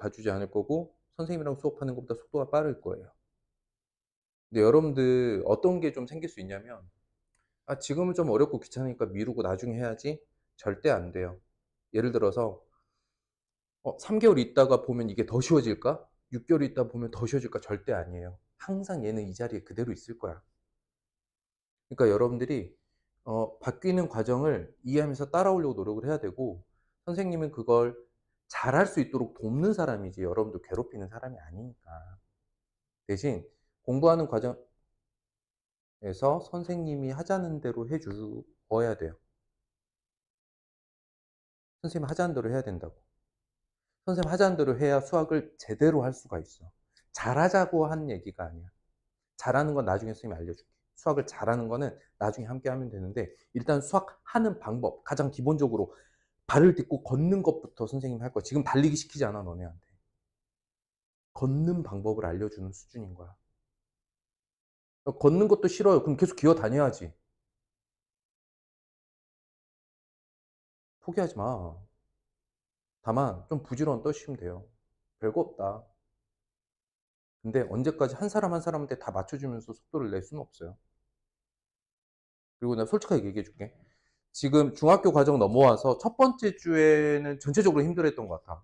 봐주지 않을 거고 선생님이랑 수업하는 것보다 속도가 빠를 거예요. 근데 여러분들 어떤 게 좀 생길 수 있냐면 '아 지금은 좀 어렵고 귀찮으니까 미루고 나중에 해야지.' 절대 안 돼요. 예를 들어서 3 개월 있다가 보면 이게 더 쉬워질까? 6 개월 있다 보면 더 쉬워질까? 절대 아니에요. 항상 얘는 이 자리에 그대로 있을 거야. 그러니까 여러분들이 바뀌는 과정을 이해하면서 따라오려고 노력을 해야 되고 선생님은 그걸 잘할 수 있도록 돕는 사람이지 여러분들 괴롭히는 사람이 아니니까. 대신 공부하는 과정에서 선생님이 하자는 대로 해 주어야 돼요. 선생님이 하자는 대로 해야 된다고. 선생님 하자는 대로 해야 수학을 제대로 할 수가 있어. 잘하자고 한 얘기가 아니야. 잘하는 건 나중에 선생님이 알려줄게. 수학을 잘하는 거는 나중에 함께 하면 되는데 일단 수학하는 방법 가장 기본적으로 발을 딛고 걷는 것부터 선생님이 할 거야. 지금 달리기 시키지 않아 너네한테. 걷는 방법을 알려주는 수준인 거야. 걷는 것도 싫어요. 그럼 계속 기어 다녀야지. 포기하지 마. 다만 좀 부지런 떠시면 돼요. 별거 없다. 근데 언제까지 한 사람 한 사람한테 다 맞춰주면서 속도를 낼 수는 없어요. 그리고 내가 솔직하게 얘기해 줄게. 지금 중학교 과정 넘어와서 첫 번째 주에는 전체적으로 힘들었던 것 같아.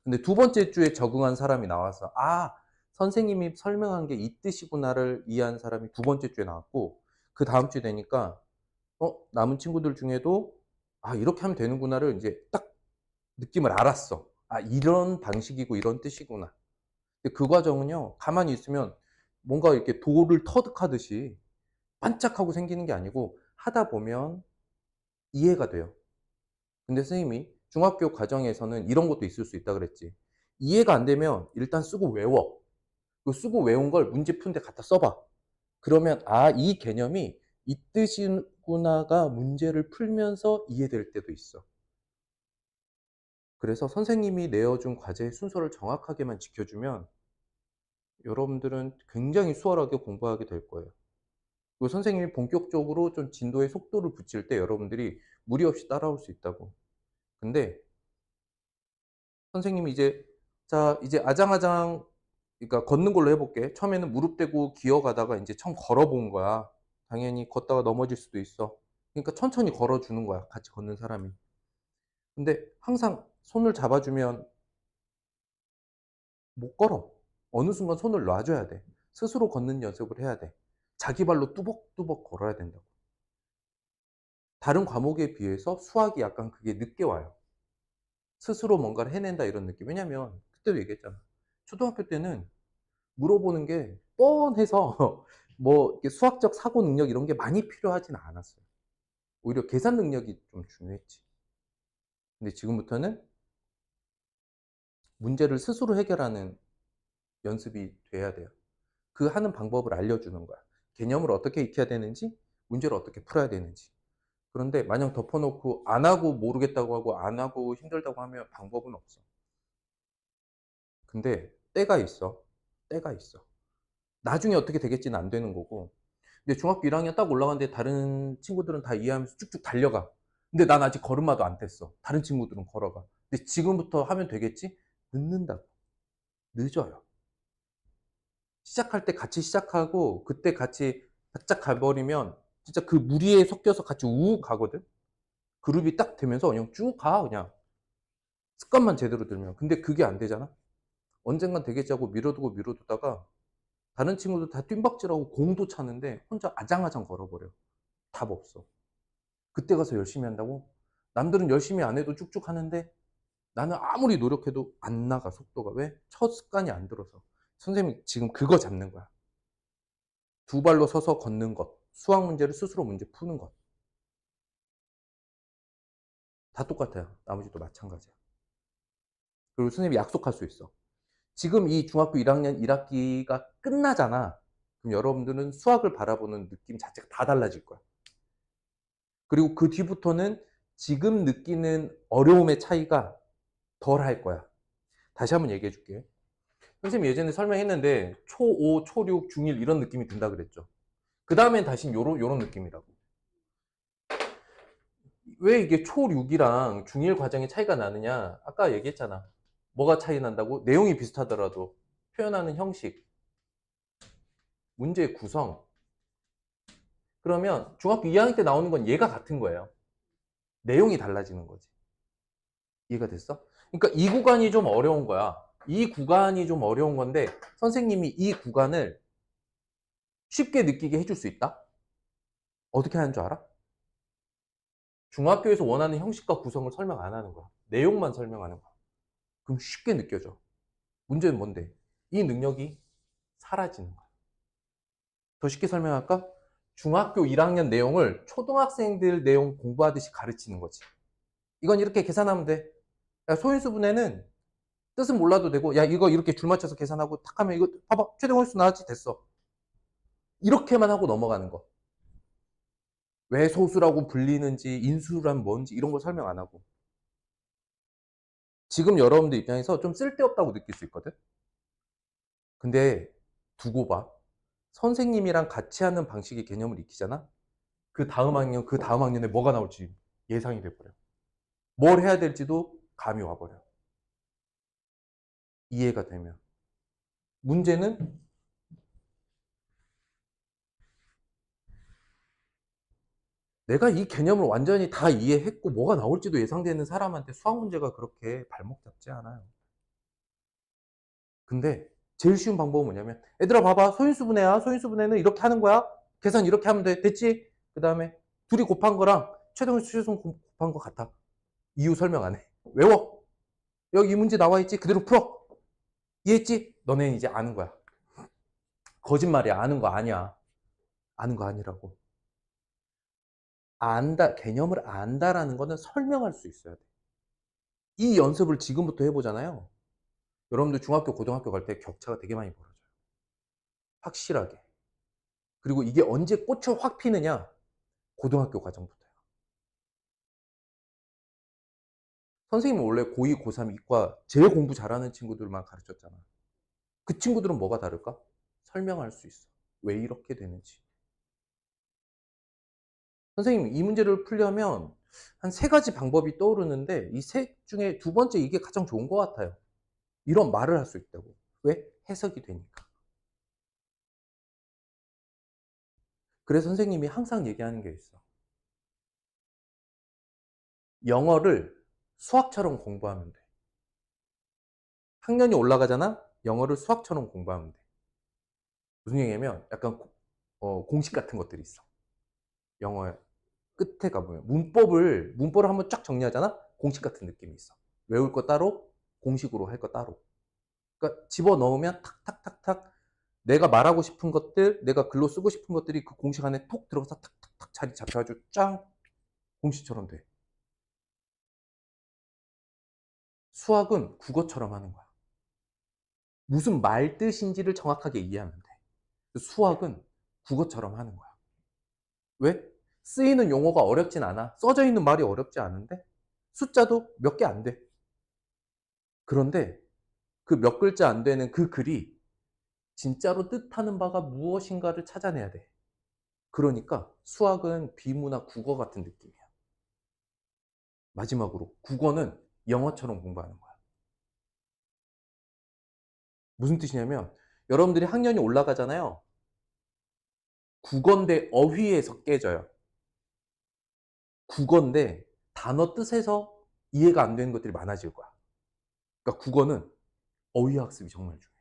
근데 두 번째 주에 적응한 사람이 나와서 '아 선생님이 설명한 게 이 뜻이구나.'를 이해한 사람이 두 번째 주에 나왔고 그다음 주 되니까 남은 친구들 중에도 '아 이렇게 하면 되는구나.'를 인제 딱 느낌을 알았어. '아 이런 방식이고 이런 뜻이구나.' 근데 그 과정은요 가만히 있으면 뭔가 이렇게 돌을 터득하듯이 반짝하고 생기는 게 아니고 하다 보면 이해가 돼요. 근데 선생님이 중학교 과정에서는 이런 것도 있을 수 있다 그랬지. 이해가 안 되면 일단 쓰고 외워. 그 쓰고 외운 걸 문제 푸는 데 갖다 써 봐. 그러면 '아 이 개념이 이 뜻이구나.'가 문제를 풀면서 이해될 때도 있어. 그래서 선생님이 내어준 과제의 순서를 정확하게만 지켜주면 여러분들은 굉장히 수월하게 공부하게 될 거예요. 그리고 선생님이 본격적으로 좀 진도의 속도를 붙일 때 여러분들이 무리 없이 따라올 수 있다고. 근데 선생님이 이제 "자 이제 아장아장 그러니까 걷는 걸로 해 볼게. 처음에는 무릎 대고 기어가다가 인제 처음 걸어 본 거야. 당연히 걷다가 넘어질 수도 있어. 그러니까 천천히 걸어 주는 거야, 같이 걷는 사람이. 근데 항상 손을 잡아 주면 못 걸어. 어느 순간 손을 놔 줘야 돼. 스스로 걷는 연습을 해야 돼. 자기 발로 뚜벅뚜벅 걸어야 된다고. 다른 과목에 비해서 수학이 약간 그게 늦게 와요. 스스로 뭔가를 해낸다 이런 느낌. 왜냐면 그때도 얘기했잖아. 초등학교 때는 물어보는 게 뻔해서 뭐 이렇게 수학적 사고 능력 이런 게 많이 필요하진 않았어요. 오히려 계산 능력이 좀 중요했지. 근데 지금부터는 문제를 스스로 해결하는 연습이 돼야 돼요. 그 하는 방법을 알려주는 거야. 개념을 어떻게 익혀야 되는지, 문제를 어떻게 풀어야 되는지. 그런데 마냥 덮어 놓고 안 하고 모르겠다고 하고 안 하고 힘들다고 하면 방법은 없어. 근데 때가 있어. 때가 있어. 나중에 어떻게 되겠지는 안 되는 거고. 근데 중학교 1 학년 딱 올라갔는데 다른 친구들은 다 이해하면서 쭉쭉 달려가. 근데 난 아직 걸음마도 안 뗐어. 다른 친구들은 걸어가. 근데 지금부터 하면 되겠지? 늦는다고. 늦어요. 시작할 때 같이 시작하고 그때 같이 바짝 가 버리면 진짜 그 무리에 섞여서 같이 우욱 가거든. 그룹이 딱 되면서 그냥 쭉 가 그냥. 습관만 제대로 들면. 근데 그게 안 되잖아. 언젠간 되겠지 하고 미뤄두고 미뤄두다가 다른 친구들 다 뜀박질하고 공도 차는데 혼자 아장아장 걸어버려. 답 없어. 그때 가서 열심히 한다고? 남들은 열심히 안 해도 쭉쭉 하는데 나는 아무리 노력해도 안 나가 속도가. 왜? 첫 습관이 안 들어서. 선생님이 지금 그거 잡는 거야. 두 발로 서서 걷는 것. 수학 문제를 스스로 문제 푸는 것. 다 똑같아요. 나머지도 마찬가지야. 그리고 선생님이 약속할 수 있어. 지금 이 중학교 1 학년 1 학기가 끝나잖아. 그럼 여러분들은 수학을 바라보는 느낌 자체가 다 달라질 거야. 그리고 그 뒤부터는 지금 느끼는 어려움의 차이가 덜 할 거야. 다시 한번 얘기해 줄게. 선생님이 예전에 설명했는데 초5, 초6, 중1 이런 느낌이 든다 그랬죠. 그다음엔 다시 요런 느낌이라고. 왜 이게 초6이랑 중1 과정의 차이가 나느냐? 아까 얘기했잖아. 뭐가 차이 난다고? 내용이 비슷하더라도 표현하는 형식, 문제의 구성. 그러면 중학교 2학년 때 나오는 건 얘가 같은 거예요. 내용이 달라지는 거지. 이해가 됐어? 그러니까 이 구간이 좀 어려운 거야. 이 구간이 좀 어려운 건데 선생님이 이 구간을 쉽게 느끼게 해줄 수 있다? 어떻게 하는 줄 알아? 중학교에서 원하는 형식과 구성을 설명 안 하는 거야. 내용만 설명하는 거야. 그럼 쉽게 느껴져. 문제는 뭔데? 이 능력이 사라지는 거야. 더 쉽게 설명할까? 중학교 1학년 내용을 초등학생들 내용 공부하듯이 가르치는 거지. 이건 이렇게 계산하면 돼. 야, 소인수분해는 뜻은 몰라도 되고, 야, 이거 이렇게 줄 맞춰서 계산하고 탁 하면 이거 봐봐, 최대 홀수 나왔지? 됐어. 이렇게만 하고 넘어가는 거. 왜 소수라고 불리는지, 인수란 뭔지 이런 걸 설명 안 하고. 지금 여러분들 입장에서 좀 쓸데없다고 느낄 수 있거든? 근데 두고 봐. 선생님이랑 같이 하는 방식의 개념을 익히잖아? 그 다음 학년, 그 다음 학년에 뭐가 나올지 예상이 돼버려. 뭘 해야 될지도 감이 와버려. 이해가 되면. 문제는 내가 이 개념을 완전히 다 이해했고 뭐가 나올지도 예상되는 사람한테 수학 문제가 그렇게 발목 잡지 않아요. 근데 제일 쉬운 방법은 뭐냐면 얘들아 봐봐, 소인수분해야. 소인수분해는 이렇게 하는 거야. 계산 이렇게 하면 돼. 됐지? 그 다음에 둘이 곱한 거랑 최대홀수 최소한 곱한 거 같아. 이유 설명 안 해. 외워. 여기 이 문제 나와 있지? 그대로 풀어. 이해했지? 너네는 이제 아는 거야. 거짓말이야. 아는 거 아니야. 아는 거 아니라고. 안다, 개념을 안다라는 거는 설명할 수 있어야 돼. 이 연습을 지금부터 해보잖아요. 여러분들 중학교, 고등학교 갈 때 격차가 되게 많이 벌어져요. 확실하게. 그리고 이게 언제 꽃을 확 피느냐? 고등학교 과정부터요. 선생님은 원래 고2, 고3 이과 제일 공부 잘하는 친구들만 가르쳤잖아. 그 친구들은 뭐가 다를까? 설명할 수 있어. 왜 이렇게 되는지. 선생님, 이 문제를 풀려면 한 세 가지 방법이 떠오르는데 이 셋 중에 두 번째 이게 가장 좋은 것 같아요. 이런 말을 할 수 있다고. 왜? 해석이 되니까. 그래서 선생님이 항상 얘기하는 게 있어. 영어를 수학처럼 공부하면 돼. 학년이 올라가잖아? 영어를 수학처럼 공부하면 돼. 무슨 얘기냐면 약간 공식 같은 것들이 있어. 영어의 끝에 가보면 문법을 한번 쫙 정리하잖아? 공식 같은 느낌이 있어. 외울 거 따로, 공식으로 할 거 따로. 그러니까 집어넣으면 탁탁탁탁 내가 말하고 싶은 것들, 내가 글로 쓰고 싶은 것들이 그 공식 안에 톡 들어가서 탁탁탁 자리 잡혀가지고 짱 공식처럼 돼. 수학은 국어처럼 하는 거야. 무슨 말 뜻인지를 정확하게 이해하면 돼. 수학은 국어처럼 하는 거야. 왜? 쓰이는 용어가 어렵진 않아. 써져 있는 말이 어렵지 않은데 숫자도 몇 개 안 돼. 그런데 그 몇 글자 안 되는 그 글이 진짜로 뜻하는 바가 무엇인가를 찾아내야 돼. 그러니까 수학은 비문학 국어 같은 느낌이야. 마지막으로 국어는 영어처럼 공부하는 거야. 무슨 뜻이냐면 여러분들이 학년이 올라가잖아요. 국어인데 어휘에서 깨져요. 국어인데 단어 뜻에서 이해가 안 되는 것들이 많아질 거야. 그러니까 국어는 어휘 학습이 정말 중요해.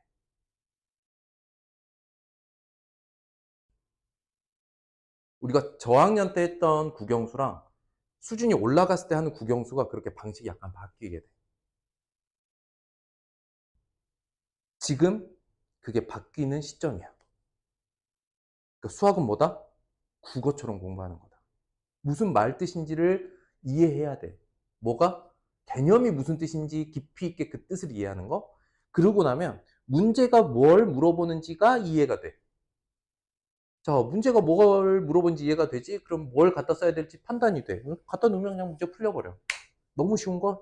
우리가 저학년 때 했던 국영수랑 수준이 올라갔을 때 하는 국영수가 그렇게 방식이 약간 바뀌게 돼. 지금 그게 바뀌는 시점이야. 그러니까 수학은 뭐다? 국어처럼 공부하는 거다. 무슨 말 뜻인지를 이해해야 돼. 뭐가? 개념이 무슨 뜻인지 깊이 있게 그 뜻을 이해하는 거. 그러고 나면 문제가 뭘 물어보는지가 이해가 돼. 자, 문제가 뭘 물어보는지 이해가 되지? 그럼 뭘 갖다 써야 될지 판단이 돼. 갖다 놓으면 그냥 문제 풀려버려. 너무 쉬운 걸?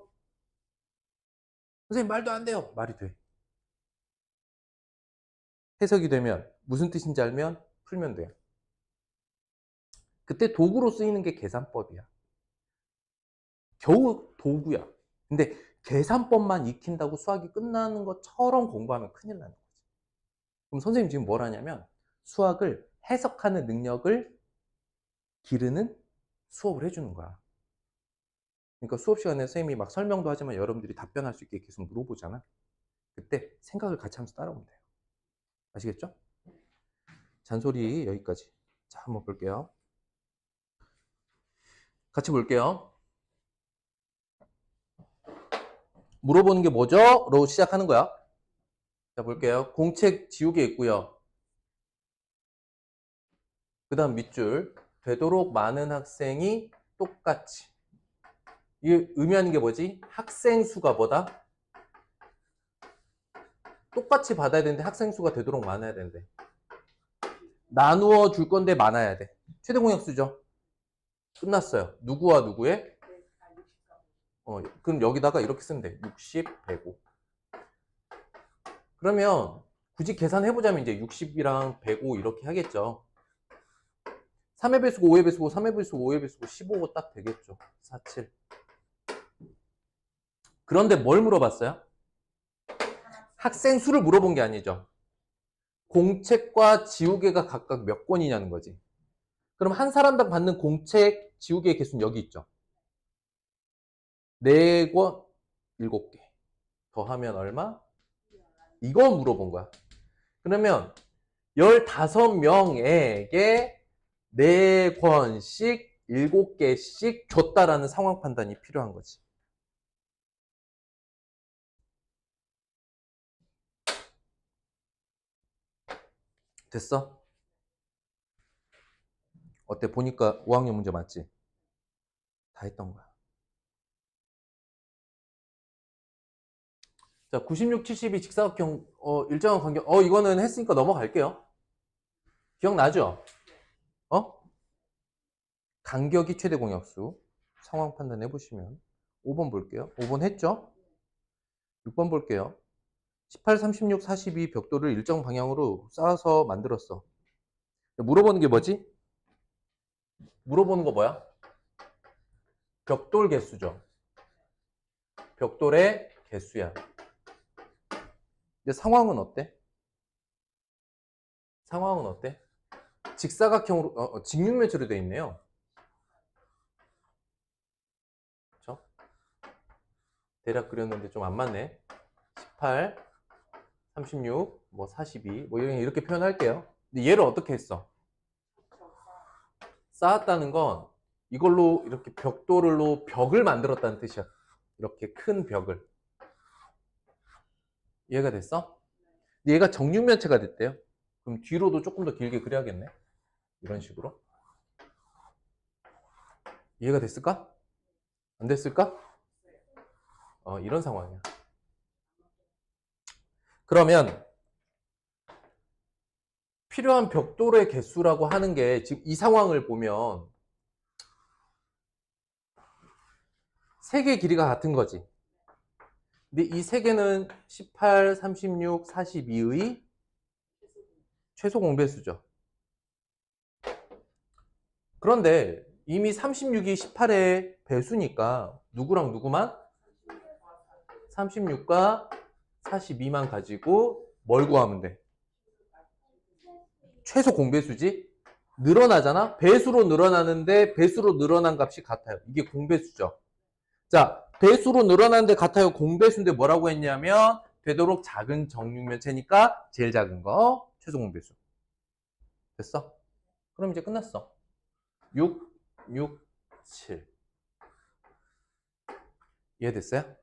선생님 말도 안 돼요. 말이 돼. 해석이 되면 무슨 뜻인지 알면 풀면 돼요. 그때 도구로 쓰이는 게 계산법이야. 겨우 도구야. 근데 계산법만 익힌다고 수학이 끝나는 것처럼 공부하면 큰일 나는 거지. 그럼 선생님 지금 뭘 하냐면 수학을 해석하는 능력을 기르는 수업을 해주는 거야. 그러니까 수업 시간에 선생님이 막 설명도 하지만 여러분들이 답변할 수 있게 계속 물어보잖아. 그때 생각을 같이 하면서 따라오면 돼요. 아시겠죠? 잔소리 여기까지. 자, 한번 볼게요. 같이 볼게요. 물어보는 게 뭐죠? 로 시작하는 거야. 자, 볼게요. 공책 지우개 있고요. 그 다음 밑줄. 되도록 많은 학생이 똑같이. 이게 의미하는 게 뭐지? 학생 수가 뭐다? 똑같이 받아야 되는데 학생 수가 되도록 많아야 되는데. 나누어 줄 건데 많아야 돼. 최대 공약수죠. 끝났어요. 누구와 누구의? 그럼 여기다가 이렇게 쓰면 돼. 60, 105. 그러면 굳이 계산해보자면 이제 60이랑 105 이렇게 하겠죠. 3의 배수고 5의 배수고 3의 배수고 5의 배수고 15가 딱 되겠죠. 47. 그런데 뭘 물어봤어요? 학생 수를 물어본 게 아니죠. 공책과 지우개가 각각 몇 권이냐는 거지. 그럼 한 사람당 받는 공책, 지우개의 개수는 여기 있죠. 4권, 7개. 더하면 얼마? 이거 물어본 거야. 그러면 15명에게 4권씩 7개씩 줬다라는 상황 판단이 필요한 거지. 됐어? 어때? 보니까 5학년 문제 맞지? 다 했던 거야. 자, 96, 72 직사각형 일정한 간격. 이거는 했으니까 넘어갈게요. 기억나죠? 간격이 최대 공약수. 상황 판단해 보시면 5번 볼게요. 5번 했죠? 6번 볼게요. 18, 36, 42 벽돌을 일정 방향으로 쌓아서 만들었어. 물어보는 게 뭐지? 물어보는 거 뭐야? 벽돌 개수죠. 벽돌의 개수야. 근데 상황은 어때? 상황은 어때? 직사각형으로 직육면체로 되어 있네요. 그렇죠? 대략 그렸는데 좀 안 맞네. 18, 36, 뭐 42, 뭐 이렇게 표현할게요. 근데 얘를 어떻게 했어? 쌓았다는 건 이걸로 이렇게 벽돌로 벽을 만들었다는 뜻이야. 이렇게 큰 벽을. 이해가 됐어? 얘가 정육면체가 됐대요. 그럼 뒤로도 조금 더 길게 그려야겠네. 이런 식으로. 이해가 됐을까? 안 됐을까? 이런 상황이야. 그러면 필요한 벽돌의 개수라고 하는 게 지금 이 상황을 보면 세 개의 길이가 같은 거지. 근데 이 세 개는 18, 36, 42의 최소 공배수죠. 그런데 이미 36이 18의 배수니까 누구랑 누구만? 36과 42만 가지고 뭘 구하면 돼? 최소 공배수지? 늘어나잖아? 배수로 늘어나는데 배수로 늘어난 값이 같아요. 이게 공배수죠. 자, 배수로 늘어나는데 같아요. 공배수인데 뭐라고 했냐면 되도록 작은 정육면체니까 제일 작은 거 최소 공배수. 됐어? 그럼 이제 끝났어. 6, 6, 7. 이해됐어요?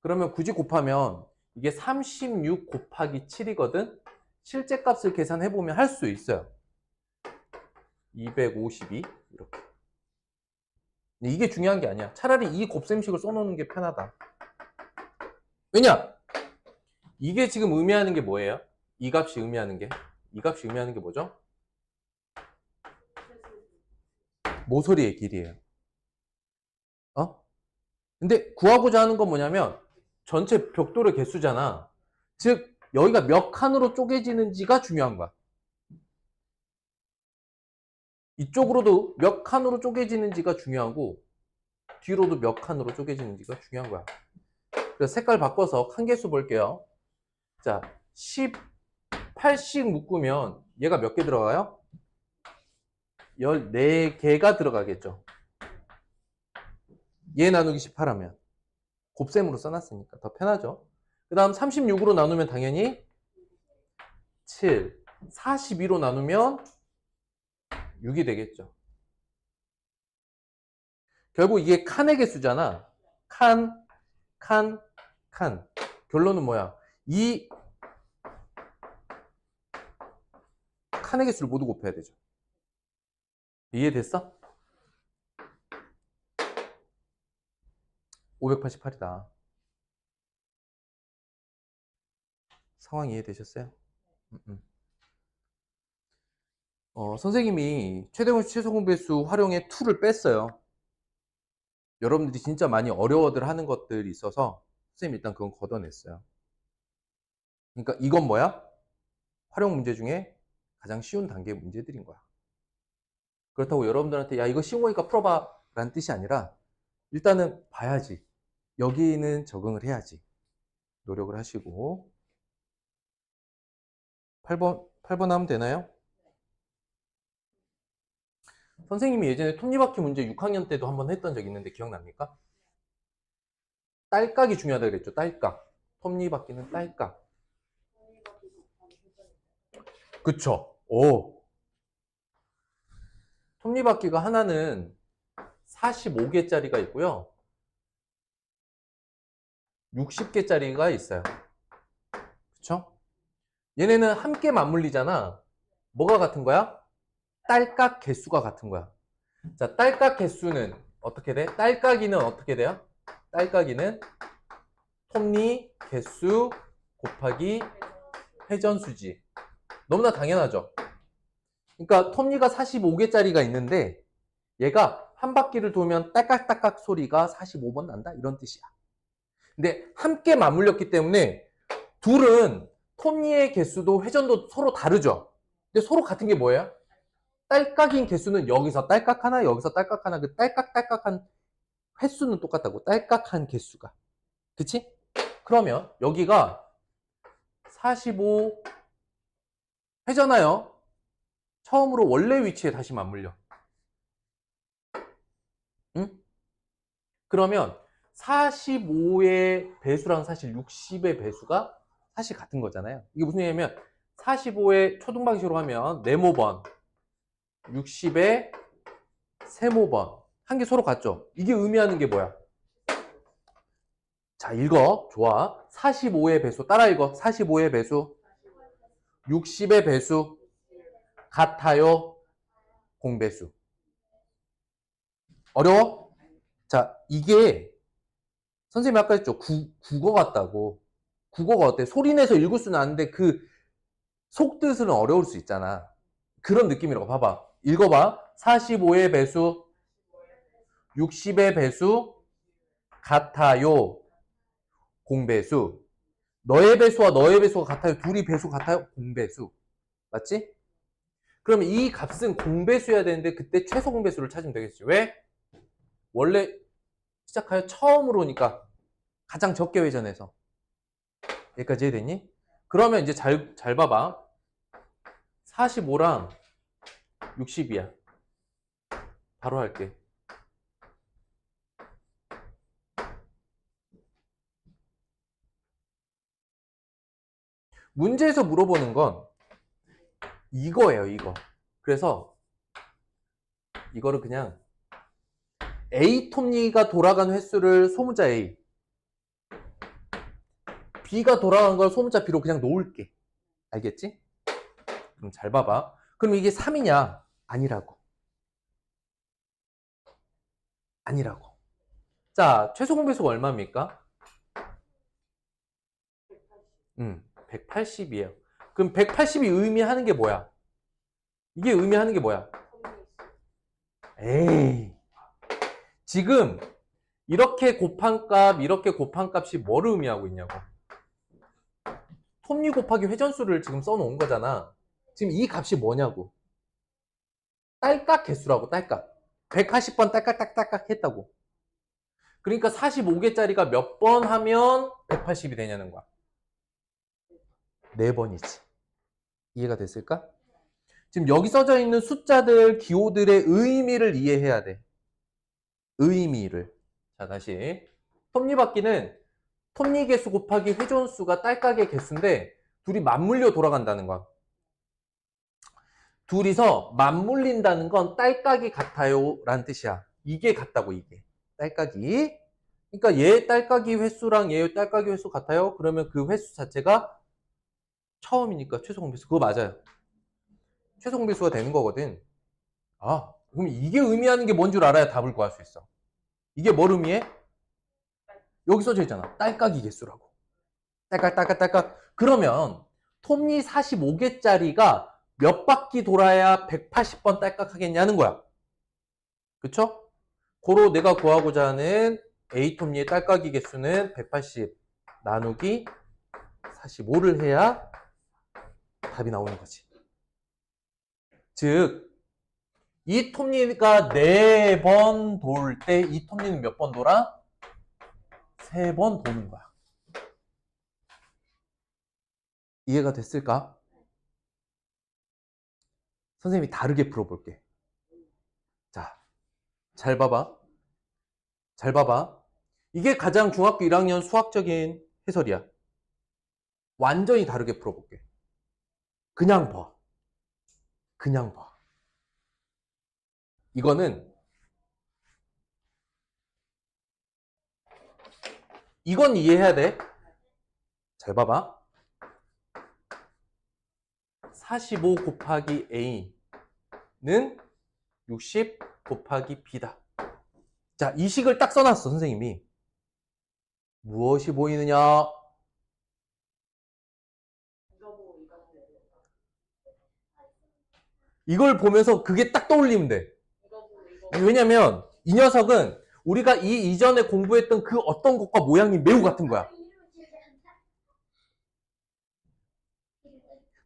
그러면 굳이 곱하면 이게 36 곱하기 7이거든? 실제 값을 계산해보면 할 수 있어요. 252 이렇게. 근데 이게 중요한 게 아니야. 차라리 이 곱셈식을 써놓는 게 편하다. 왜냐? 이게 지금 의미하는 게 뭐예요? 이 값이 의미하는 게. 이 값이 의미하는 게 뭐죠? 모서리의 길이에요. 근데 구하고자 하는 건 뭐냐면 전체 벽돌의 개수잖아. 즉 여기가 몇 칸으로 쪼개지는지가 중요한 거야. 이쪽으로도 몇 칸으로 쪼개지는지가 중요하고 뒤로도 몇 칸으로 쪼개지는지가 중요한 거야. 그래서 색깔 바꿔서 칸개수 볼게요. 자, 18씩 묶으면 얘가 몇 개 들어가요? 14개가 들어가겠죠. 얘 나누기 18하면 곱셈으로 써놨으니까 더 편하죠. 그 다음 36으로 나누면 당연히 7, 42로 나누면 6이 되겠죠. 결국 이게 칸의 개수잖아. 칸. 결론은 뭐야? 이 칸의 개수를 모두 곱해야 되죠. 이해됐어? 588이다. 상황 이해되셨어요? 선생님이 최대공수 최소공배수 활용에 2를 뺐어요. 여러분들이 진짜 많이 어려워들 하는 것들이 있어서 선생님이 일단 그건 걷어냈어요. 그러니까 이건 뭐야? 활용 문제 중에 가장 쉬운 단계의 문제들인 거야. 그렇다고 여러분들한테 야 이거 쉬운 거니까 풀어봐 라는 뜻이 아니라 일단은 봐야지. 여기는 적응을 해야지. 노력을 하시고 8번 하면 되나요? 선생님이 예전에 톱니바퀴 문제 6학년 때도 한번 했던 적이 있는데 기억납니까? 딸깍이 중요하다 그랬죠. 딸깍. 톱니바퀴는 딸깍. 그쵸? 오. 톱니바퀴가 하나는 45개짜리가 있고요. 60개짜리가 있어요. 그쵸? 얘네는 함께 맞물리잖아. 뭐가 같은 거야? 딸깍 개수가 같은 거야. 자, 딸깍 개수는 어떻게 돼? 딸깍이는 어떻게 돼요? 딸깍이는 톱니 개수 곱하기 회전수지. 너무나 당연하죠. 그러니까 톱니가 45개짜리가 있는데 얘가 한 바퀴를 돌면 딸깍딸깍 소리가 45번 난다 이런 뜻이야. 근데 함께 맞물렸기 때문에 둘은 톱니의 개수도 회전도 서로 다르죠. 근데 서로 같은 게 뭐예요? 딸깍인 개수는 여기서 딸깍 하나 여기서 딸깍 하나 그 딸깍딸깍한 횟수는 똑같다고. 딸깍한 개수가. 그치? 그러면 여기가 45 회전하여 처음으로 원래 위치에 다시 맞물려. 응? 그러면 45의 배수랑 사실 60의 배수가 사실 같은 거잖아요. 이게 무슨 얘기냐면 45의 초등방식으로 하면 네모번, 60의 세모번 한 개 서로 같죠? 이게 의미하는 게 뭐야? 자, 읽어. 좋아. 45의 배수 따라 읽어. 45의 배수 60의 배수 같아요. 공배수. 어려워? 자, 이게 선생님이 아까 했죠. 국어 같다고. 국어가 어때? 소리내서 읽을 수는 아는데 그 속뜻은 어려울 수 있잖아. 그런 느낌이라고 봐봐. 읽어봐. 45의 배수 60의 배수 같아요. 공배수. 너의 배수와 너의 배수가 같아요. 둘이 배수 같아요. 공배수. 맞지? 그러면 이 값은 공배수여야 되는데 그때 최소 공배수를 찾으면 되겠지. 왜? 원래 시작하여 처음으로니까 가장 적게 회전해서. 여기까지 이해됐니? 그러면 이제 잘 봐봐. 45랑 60이야. 바로 할게. 문제에서 물어보는 건 이거예요, 이거. 그래서 이거를 그냥 A 톱니가 돌아간 횟수를 소문자 A, B가 돌아간 걸 소문자 B로 그냥 놓을게. 알겠지? 그럼 잘 봐봐. 그럼 이게 3이냐? 아니라고. 아니라고. 자, 최소 공배수가 얼마입니까? 180이에요. 그럼 180이 의미하는 게 뭐야? 이게 의미하는 게 뭐야? 에이. 지금 이렇게 곱한 값, 이렇게 곱한 값이 뭐를 의미하고 있냐고. 톱니 곱하기 회전수를 지금 써놓은 거잖아. 지금 이 값이 뭐냐고. 딸깍 개수라고, 딸깍. 180번 딸깍딸깍 했다고. 그러니까 45개짜리가 몇 번 하면 180이 되냐는 거야. 4번이지. 이해가 됐을까? 지금 여기 써져 있는 숫자들, 기호들의 의미를 이해해야 돼. 의미를. 자, 다시. 톱니바퀴는 톱니개수 곱하기 회전수가 딸깍의 개수인데 둘이 맞물려 돌아간다는 거야. 둘이서 맞물린다는 건 딸깍이 같아요 라는 뜻이야. 이게 같다고, 이게. 딸깍이. 그러니까 얘 딸깍이 횟수랑 얘 딸깍이 횟수 같아요? 그러면 그 횟수 자체가 처음이니까 최소공배수. 그거 맞아요. 최소공배수가 되는 거거든. 아, 그럼 이게 의미하는 게 뭔 줄 알아야 답을 구할 수 있어. 이게 뭘 의미해? 여기 써져 있잖아. 딸깍이 개수라고. 딸깍, 딸깍, 딸깍. 그러면 톱니 45개짜리가 몇 바퀴 돌아야 180번 딸깍 하겠냐는 거야. 그쵸? 고로 내가 구하고자 하는 A톱니의 딸깍이 개수는 180 나누기 45를 해야 답이 나오는 거지. 즉, 이 톱니가 4번 돌 때 이 톱니는 몇 번 돌아? 3번 도는 거야. 이해가 됐을까? 선생님이 다르게 풀어볼게. 자, 잘 봐봐. 잘 봐봐. 이게 가장 중학교 1학년 수학적인 해설이야. 완전히 다르게 풀어볼게. 그냥 봐. 그냥 봐. 이건 이해해야 돼. 잘 봐봐. 45 곱하기 A는 60 곱하기 B다. 자, 이 식을 딱 써놨어, 선생님이. 무엇이 보이느냐? 이걸 보면서 그게 딱 떠올리면 돼. 왜냐면 이 녀석은 우리가 이 이전에 공부했던 그 어떤 것과 모양이 매우 같은 거야.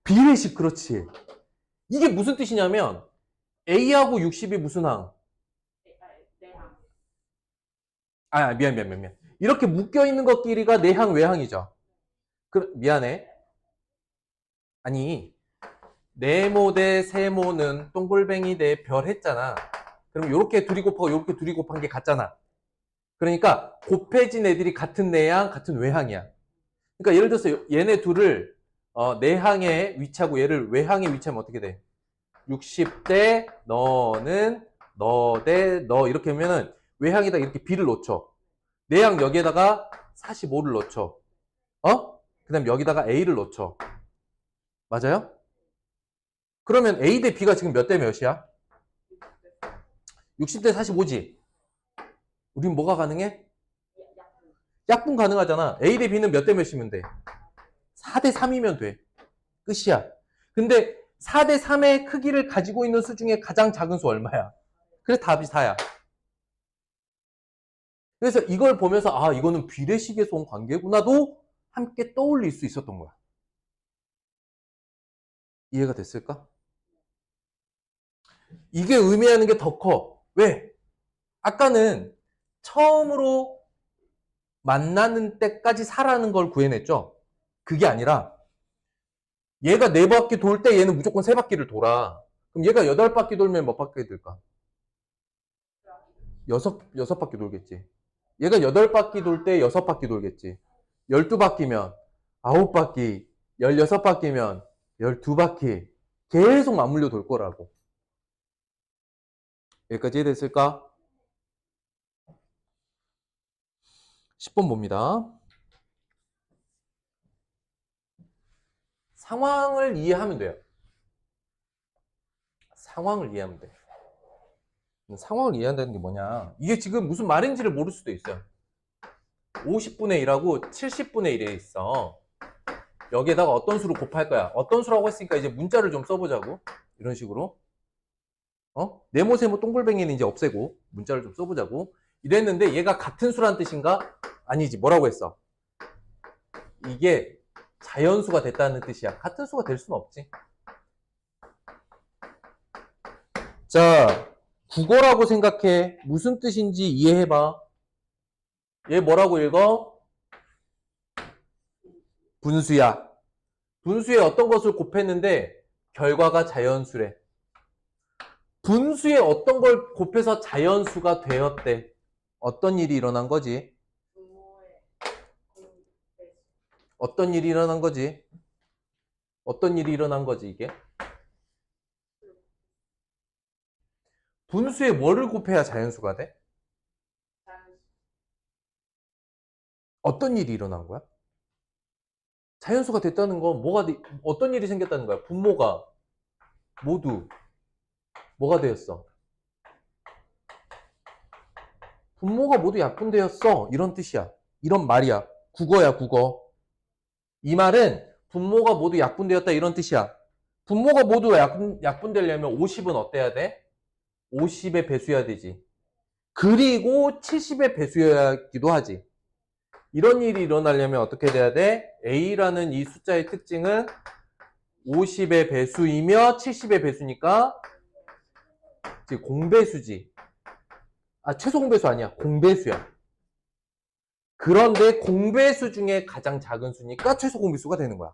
비례식, 그렇지. 이게 무슨 뜻이냐면 A하고 60이 무슨 항? 미안. 이렇게 묶여있는 것끼리가 내항, 외항이죠. 미안해. 아니, 네모 대 세모는 동글뱅이 대 별 했잖아. 그럼 이렇게 둘이 곱하고 이렇게 둘이 곱한 게 같잖아. 그러니까 곱해진 애들이 같은 내항, 같은 외항이야. 그러니까 예를 들어서 얘네 둘을 내항에 위치하고 얘를 외항에 위치하면 어떻게 돼? 60대 너는 너 대 너 이렇게 하면은 외항에다 이렇게 B를 놓쳐. 내항 여기에다가 45를 놓쳐. 그 다음 여기다가 A를 놓쳐. 맞아요? 그러면 A 대 B가 지금 몇 대 몇이야? 60대 45지? 우린 뭐가 가능해? 약분 가능하잖아. A 대 B는 몇 대 몇이면 돼? 4대 3이면 돼. 끝이야. 근데 4대 3의 크기를 가지고 있는 수 중에 가장 작은 수 얼마야? 그래서 답이 4야. 그래서 이걸 보면서 이거는 비례식에서 온 관계구나도 함께 떠올릴 수 있었던 거야. 이해가 됐을까? 이게 의미하는 게 더 커. 왜? 아까는 처음으로 만나는 때까지 사라는 걸 구해냈죠? 그게 아니라 얘가 4바퀴 돌 때 얘는 무조건 3바퀴를 돌아. 그럼 얘가 8바퀴 돌면 몇 바퀴 돌까? 6바퀴 돌겠지. 얘가 8바퀴 돌 때 6바퀴 돌겠지. 12바퀴면 9바퀴, 16바퀴면 12바퀴. 계속 맞물려 돌 거라고. 여기까지 이해됐을까? 10번 봅니다. 상황을 이해하면 돼요. 상황을 이해하면 돼. 상황을 이해한다는 게 뭐냐? 이게 지금 무슨 말인지를 모를 수도 있어요. 50분의 1하고 70분의 1에 있어. 여기에다가 어떤 수로 곱할 거야? 어떤 수라고 했으니까 이제 문자를 좀 써보자고. 이런 식으로. 네모, 세모, 동글뱅이는 이제 없애고 문자를 좀 써보자고. 이랬는데 얘가 같은 수란 뜻인가? 아니지. 뭐라고 했어? 이게 자연수가 됐다는 뜻이야. 같은 수가 될 수는 없지. 자, 국어라고 생각해. 무슨 뜻인지 이해해봐. 얘 뭐라고 읽어? 분수야. 분수에 어떤 것을 곱했는데 결과가 자연수래. 분수에 어떤 걸 곱해서 자연수가 되었대. 어떤 일이 일어난 거지? 어떤 일이 일어난 거지? 어떤 일이 일어난 거지, 이게? 분수에 뭐를 곱해야 자연수가 돼? 어떤 일이 일어난 거야? 자연수가 됐다는 건 어떤 일이 생겼다는 거야? 분모가 모두 뭐가 되었어? 분모가 모두 약분되었어. 이런 뜻이야. 이런 말이야. 국어야, 국어. 이 말은 분모가 모두 약분되었다 이런 뜻이야. 분모가 모두 약분되려면 50은 어때야 돼? 50의 배수여야 되지. 그리고 70의 배수여야기도 하지. 이런 일이 일어나려면 어떻게 돼야 돼? A라는 이 숫자의 특징은 50의 배수이며 70의 배수니까 공배수지. 최소 공배수 아니야. 공배수야. 그런데 공배수 중에 가장 작은 수니까 최소 공배수가 되는 거야.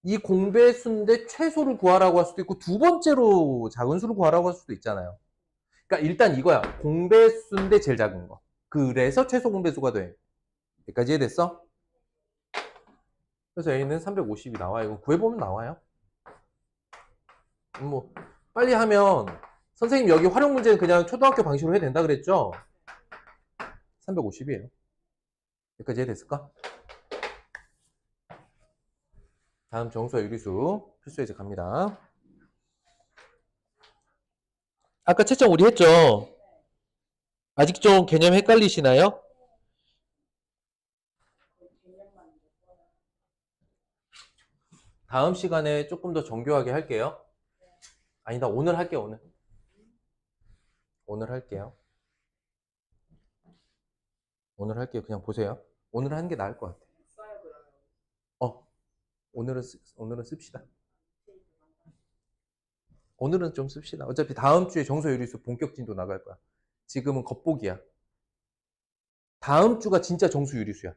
이 공배수인데 최소를 구하라고 할 수도 있고 두 번째로 작은 수를 구하라고 할 수도 있잖아요. 그러니까 일단 이거야. 공배수인데 제일 작은 거. 그래서 최소 공배수가 돼. 여기까지 이해됐어? 그래서 A는 350이 나와. 이거 구해보면 나와요. 뭐 빨리 하면 선생님 여기 활용 문제는 그냥 초등학교 방식으로 해야 된다 그랬죠? 350이에요. 여기까지 이해됐을까? 다음 정수와 유리수 필수 예제 갑니다. 아까 채점 우리 했죠? 아직 좀 개념 헷갈리시나요? 다음 시간에 조금 더 정교하게 할게요. 아니다, 오늘 할게요, 오늘. 오늘 할게요. 오늘 할게요. 그냥 보세요. 오늘 하는 게 나을 것 같아. 오늘은 씁시다. 오늘은 좀 씁시다. 어차피 다음 주에 정수 유리수 본격 진도 나갈 거야. 지금은 겉보기야. 다음 주가 진짜 정수 유리수야.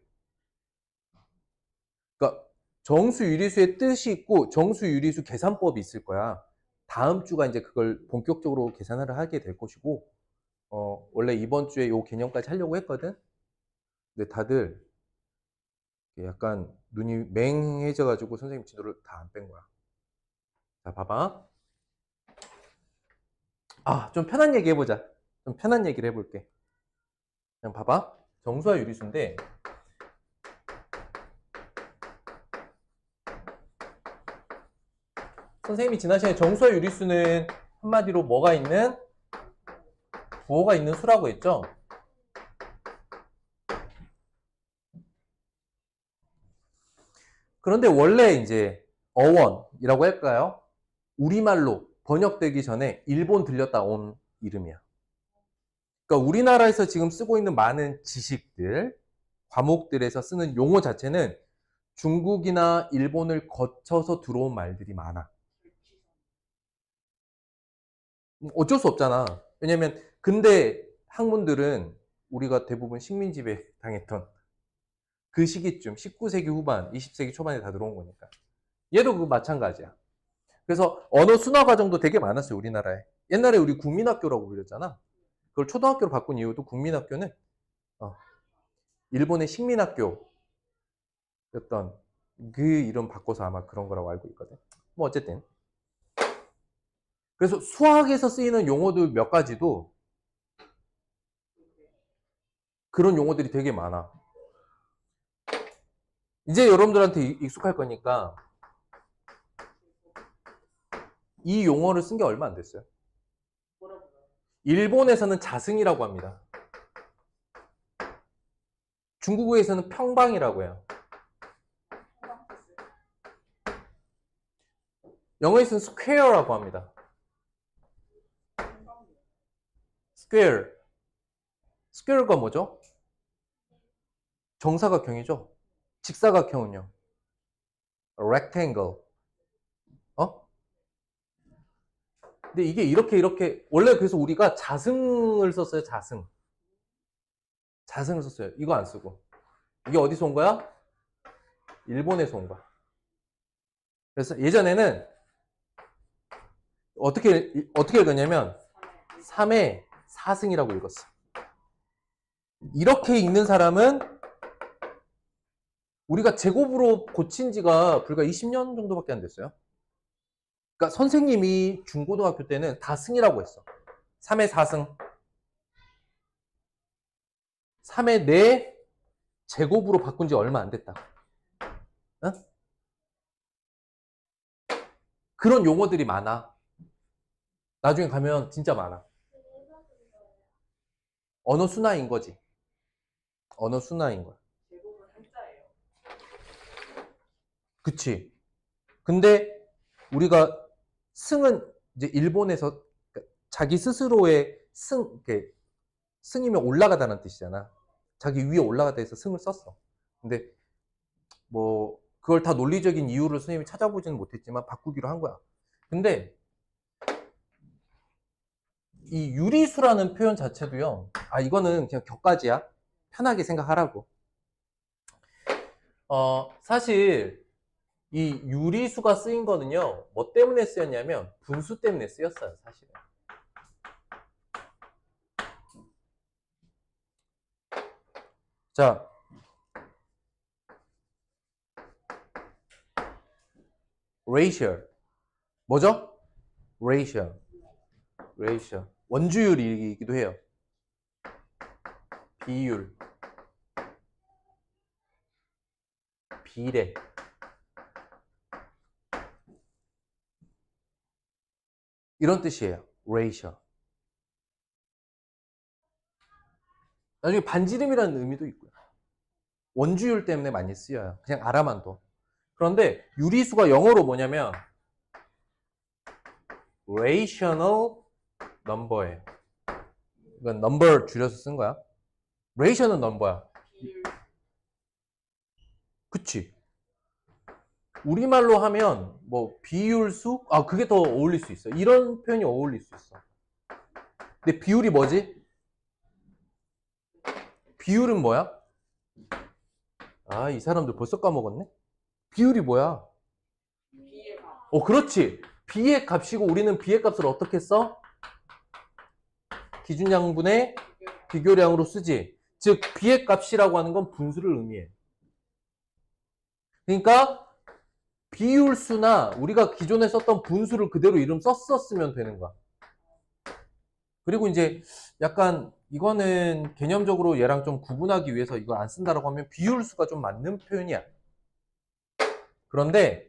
그러니까 정수 유리수의 뜻이 있고 정수 유리수 계산법이 있을 거야. 다음 주가 이제 그걸 본격적으로 계산을 하게 될 것이고, 원래 이번 주에 요 개념까지 하려고 했거든. 근데 다들 약간 눈이 맹해져가지고 선생님 진도를 다 안 뺀 거야. 자, 봐봐. 좀 편한 얘기 해보자. 좀 편한 얘기를 해볼게. 그냥 봐봐. 정수와 유리수인데, 선생님이 지난 시간에 정수와 유리수는 한마디로 뭐가 있는? 부호가 있는 수라고 했죠? 그런데 원래 이제 어원이라고 할까요? 우리말로 번역되기 전에 일본 들렸다 온 이름이야. 그러니까 우리나라에서 지금 쓰고 있는 많은 지식들, 과목들에서 쓰는 용어 자체는 중국이나 일본을 거쳐서 들어온 말들이 많아. 어쩔 수 없잖아. 왜냐면 근대 학문들은 우리가 대부분 식민 지배 당했던 그 시기쯤 19세기 후반, 20세기 초반에 다 들어온 거니까. 얘도 그 마찬가지야. 그래서 언어 순화 과정도 되게 많았어요, 우리나라에. 옛날에 우리 국민학교라고 불렸잖아. 그걸 초등학교로 바꾼 이유도 국민학교는 일본의 식민학교였던 그 이름 바꿔서 아마 그런 거라고 알고 있거든. 뭐 어쨌든. 그래서 수학에서 쓰이는 용어들 몇 가지도 그런 용어들이 되게 많아. 이제 여러분들한테 익숙할 거니까 이 용어를 쓴 게 얼마 안 됐어요. 일본에서는 자승이라고 합니다. 중국어에서는 평방이라고 해요. 영어에서는 square라고 합니다. square. square가 뭐죠? 정사각형이죠. 직사각형은요? rectangle. 근데 이게 이렇게 원래 그래서 우리가 자승을 썼어요. 자승. 자승을 썼어요. 이거 안 쓰고. 이게 어디서 온 거야? 일본에서 온 거야. 그래서 예전에는 어떻게 읽었냐면 3의 4승이라고 읽었어. 이렇게 읽는 사람은 우리가 제곱으로 고친 지가 불과 20년 정도밖에 안 됐어요. 그러니까 선생님이 중고등학교 때는 다 승이라고 했어. 3의 4승. 3의 4 제곱으로 바꾼 지 얼마 안 됐다고. 어? 그런 용어들이 많아. 나중에 가면 진짜 많아. 언어 순화인 거지. 언어 순화인 거야. 제곱은 한자예요. 그치. 근데 우리가 승은 이제 일본에서 자기 스스로의 승이면 올라가다는 뜻이잖아. 자기 위에 올라가다 해서 승을 썼어. 근데 뭐 그걸 다 논리적인 이유를 선생님이 찾아보지는 못했지만 바꾸기로 한 거야. 근데 이 유리수라는 표현 자체도요. 이거는 그냥 격가지야. 편하게 생각하라고. 사실 이 유리수가 쓰인 거는요. 뭐 때문에 쓰였냐면 분수 때문에 쓰였어요. 사실은. 자, ratio. 뭐죠? ratio. 원주율이기도 해요. 비율. 비례. 이런 뜻이에요. ratio. 나중에 반지름이라는 의미도 있고요. 원주율 때문에 많이 쓰여요. 그냥 알아만 둬. 그런데 유리수가 영어로 뭐냐면 rational number예요. 이건 number 줄여서 쓴 거야. ration은 number야. 비율. 그치? 우리말로 하면 뭐 비율수? 그게 더 어울릴 수 있어. 이런 표현이 어울릴 수 있어. 근데 비율이 뭐지? 비율은 뭐야? 이 사람들 벌써 까먹었네? 비율이 뭐야? B의 값. 그렇지. B의 값이고 우리는 B의 값을 어떻게 써? 기준양분의 비교량으로 쓰지. 즉 B의 값이라고 하는 건 분수를 의미해. 그러니까 비율수나 우리가 기존에 썼던 분수를 그대로 이름 썼었으면 되는 거야. 그리고 이제 약간 이거는 개념적으로 얘랑 좀 구분하기 위해서 이거 안 쓴다라고 하면 비율수가 좀 맞는 표현이야. 그런데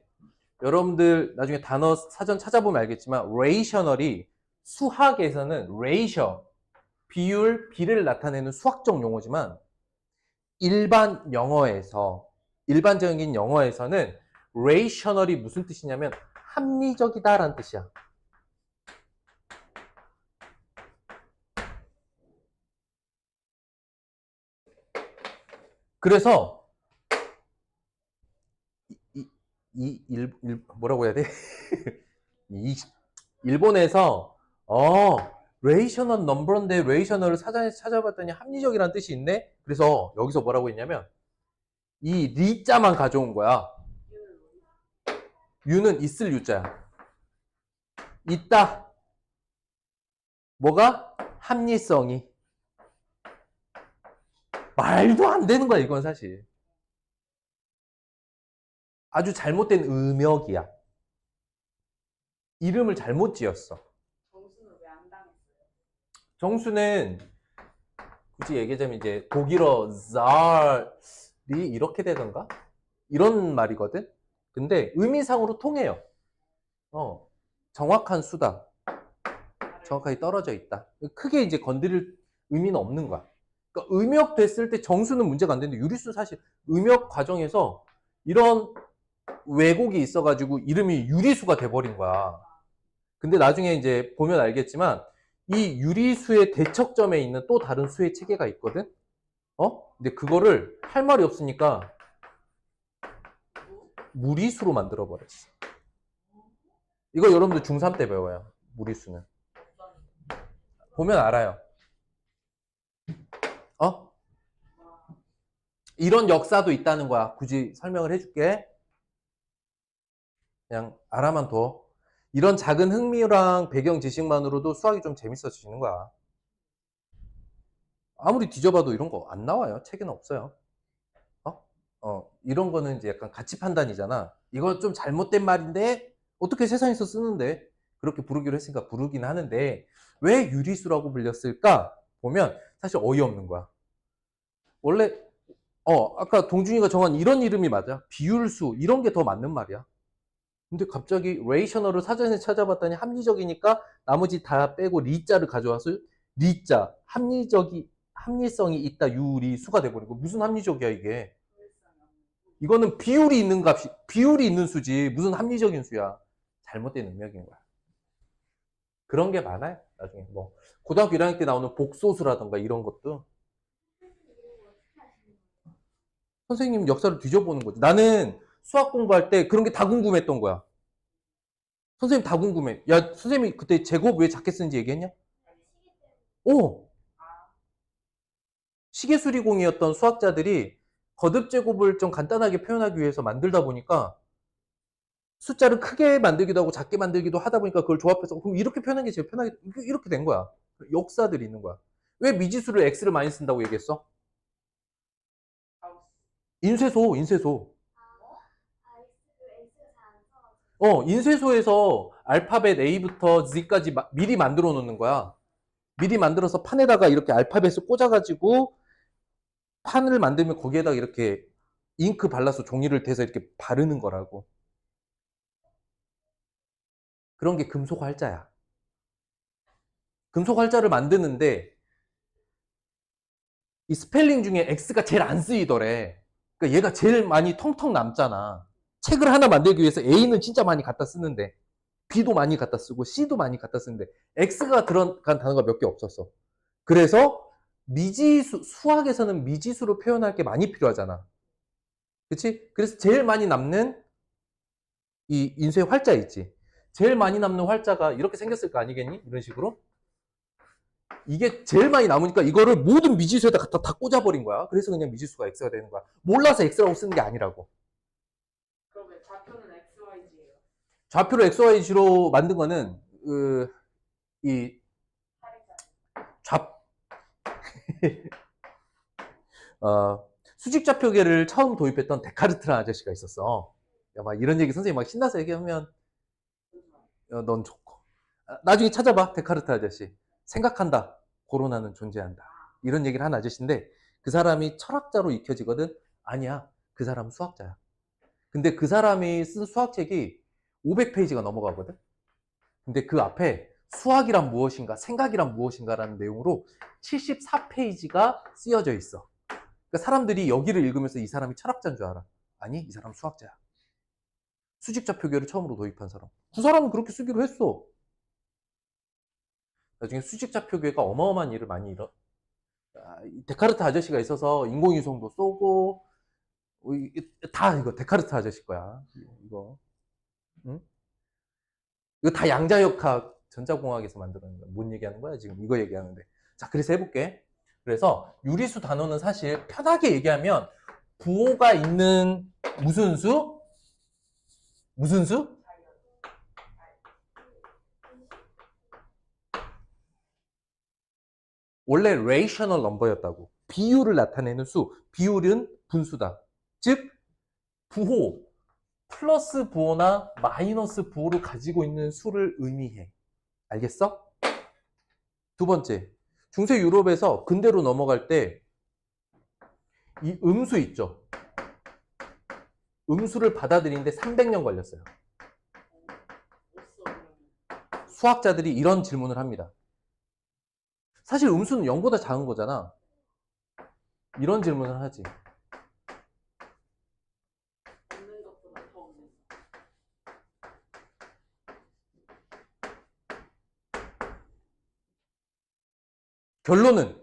여러분들 나중에 단어 사전 찾아보면 알겠지만 rational이 수학에서는 ratio, 비율, 비를 나타내는 수학적 용어지만 일반적인 영어에서는 rational이 무슨 뜻이냐면 합리적이다라는 뜻이야. 그래서 뭐라고 해야 돼? 일본에서 레이셔널 넘버인데 레이셔널을 사전에 찾아봤더니 합리적이라는 뜻이 있네? 그래서 여기서 뭐라고 했냐면 이 리자만 가져온 거야. 유는 있을 유자야. 있다. 뭐가? 합리성이. 말도 안 되는 거야, 이건 사실. 아주 잘못된 음역이야. 이름을 잘못 지었어. 정수는 왜 안 당했어요? 정수는 굳이 얘기하자면 이제 독일어 잘이 이렇게 되던가? 이런 말이거든? 근데 의미상으로 통해요. 정확한 수다. 정확하게 떨어져 있다. 크게 이제 건드릴 의미는 없는 거야. 그러니까 음역 됐을 때 정수는 문제가 안 되는데 유리수는 사실 음역 과정에서 이런 왜곡이 있어가지고 이름이 유리수가 돼버린 거야. 근데 나중에 이제 보면 알겠지만 이 유리수의 대척점에 있는 또 다른 수의 체계가 있거든? 근데 그거를 할 말이 없으니까 무리수로 만들어버렸어. 이거 여러분들 중3 때 배워요. 무리수는. 보면 알아요. 이런 역사도 있다는 거야. 굳이 설명을 해줄게. 그냥 알아만 둬. 이런 작은 흥미랑 배경 지식만으로도 수학이 좀 재밌어지는 거야. 아무리 뒤져봐도 이런 거 안 나와요. 책에는 없어요. 이런 거는 이제 약간 가치 판단이잖아. 이거 좀 잘못된 말인데 어떻게 세상에서 쓰는데 그렇게 부르기로 했으니까 부르긴 하는데 왜 유리수라고 불렸을까? 보면 사실 어이없는 거야. 원래 아까 동준이가 정한 이런 이름이 맞아. 비율수 이런 게 더 맞는 말이야. 근데 갑자기 레이셔널을 사전에 찾아봤더니 합리적이니까 나머지 다 빼고 리자를 가져와서 리자 합리성이 있다 유리수가 돼버리고 무슨 합리적이야 이게. 이거는 비율이 있는 수지 무슨 합리적인 수야. 잘못된 능력인 거야. 그런 게 많아요. 나중에 뭐 고등학교 1학년 때 나오는 복소수라던가 이런 것도 선생님 역사를 뒤져보는 거지. 나는 수학 공부할 때 그런 게 다 궁금했던 거야. 선생님 다 궁금해. 야, 선생님이 그때 제곱 왜 작게 쓰는지 얘기했냐? 오! 시계수리공이었던 수학자들이 거듭 제곱을 좀 간단하게 표현하기 위해서 만들다 보니까 숫자를 크게 만들기도 하고 작게 만들기도 하다 보니까 그걸 조합해서 그럼 이렇게 표현하는 게 제일 편하게 이렇게 된 거야. 역사들이 있는 거야. 왜 미지수를 x를 많이 쓴다고 얘기했어? 인쇄소. 인쇄소에서 알파벳 A부터 Z까지 미리 만들어 놓는 거야. 미리 만들어서 판에다가 이렇게 알파벳을 꽂아가지고 판을 만들면 거기에다가 이렇게 잉크 발라서 종이를 대서 이렇게 바르는 거라고. 그런 게 금속 활자야. 금속 활자를 만드는데 이 스펠링 중에 X가 제일 안 쓰이더래. 그러니까 얘가 제일 많이 텅텅 남잖아. 책을 하나 만들기 위해서 A는 진짜 많이 갖다 쓰는데 B도 많이 갖다 쓰고 C도 많이 갖다 쓰는데 X가 들어간 단어가 몇 개 없었어. 그래서 수학에서는 미지수로 표현할 게 많이 필요하잖아. 그치? 그래서 제일 많이 남는 이 인쇄 활자 있지. 제일 많이 남는 활자가 이렇게 생겼을 거 아니겠니? 이런 식으로. 이게 제일 많이 남으니까 이거를 모든 미지수에다 갖다 다 꽂아버린 거야. 그래서 그냥 미지수가 X가 되는 거야. 몰라서 X라고 쓰는 게 아니라고. 그러면 좌표는 XYZ예요. 좌표를 XYZ로 만든 거는 이 좌, 수직 좌표계를 처음 도입했던 데카르트라는 아저씨가 있었어. 야, 막 이런 얘기 선생님 막 신나서 얘기하면 넌 좋고. 나중에 찾아봐 데카르트 아저씨. 생각한다. 코로나는 존재한다. 이런 얘기를 한 아저씨인데 그 사람이 철학자로 익혀지거든. 아니야. 그 사람 수학자야. 근데 그 사람이 쓴 수학책이 500페이지가 넘어가거든. 근데 그 앞에 수학이란 무엇인가, 생각이란 무엇인가라는 내용으로 74페이지가 쓰여져 있어. 그러니까 사람들이 여기를 읽으면서 이 사람이 철학자인 줄 알아. 아니, 이 사람 수학자야. 수직좌표계를 처음으로 도입한 사람. 그 사람은 그렇게 쓰기로 했어. 나중에 수직좌표계가 어마어마한 일을 많이 데카르트 아저씨가 있어서 인공위성도 쏘고 다 이거 데카르트 아저씨 거야. 이거. 응? 이거 다 양자역학 전자공학에서 만들어낸 거야. 뭔 얘기하는 거야 지금? 이거 얘기하는데. 자, 그래서 해볼게. 그래서 유리수 단어는 사실 편하게 얘기하면 부호가 있는 무슨 수? 무슨 수? 원래 rational number였다고. 비율을 나타내는 수. 비율은 분수다. 즉 부호 플러스 부호나 마이너스 부호를 가지고 있는 수를 의미해. 알겠어? 두 번째, 중세 유럽에서 근대로 넘어갈 때 이 음수 있죠. 음수를 받아들이는데 300년 걸렸어요. 수학자들이 이런 질문을 합니다. 사실 음수는 0보다 작은 거잖아. 이런 질문을 하지. 없는 것보다 더 없는 것. 결론은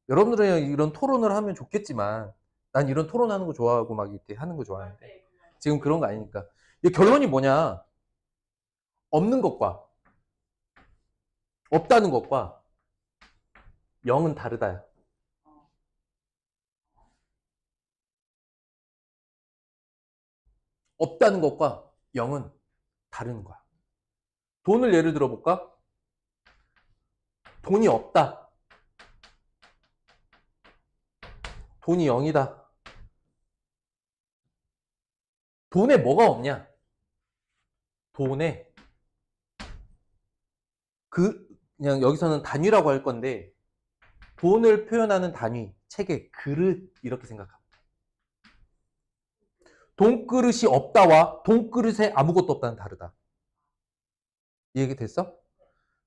여러분들이랑 이런 토론을 하면 좋겠지만 난 이런 토론하는 거 좋아하고 막 이렇게 하는 거 좋아하는데 지금 그런 거 아니니까. 이 결론이 뭐냐? 없는 것과 없다는 것과 0은 다르다. 없다는 것과 0은 다른 거야. 돈을 예를 들어 볼까? 돈이 없다. 돈이 0이다. 돈에 뭐가 없냐? 돈에 그냥 여기서는 단위라고 할 건데 돈을 표현하는 단위, 체계, 그릇 이렇게 생각합니다. 돈그릇이 없다와 돈그릇에 아무것도 없다는 다르다. 이 얘기 됐어?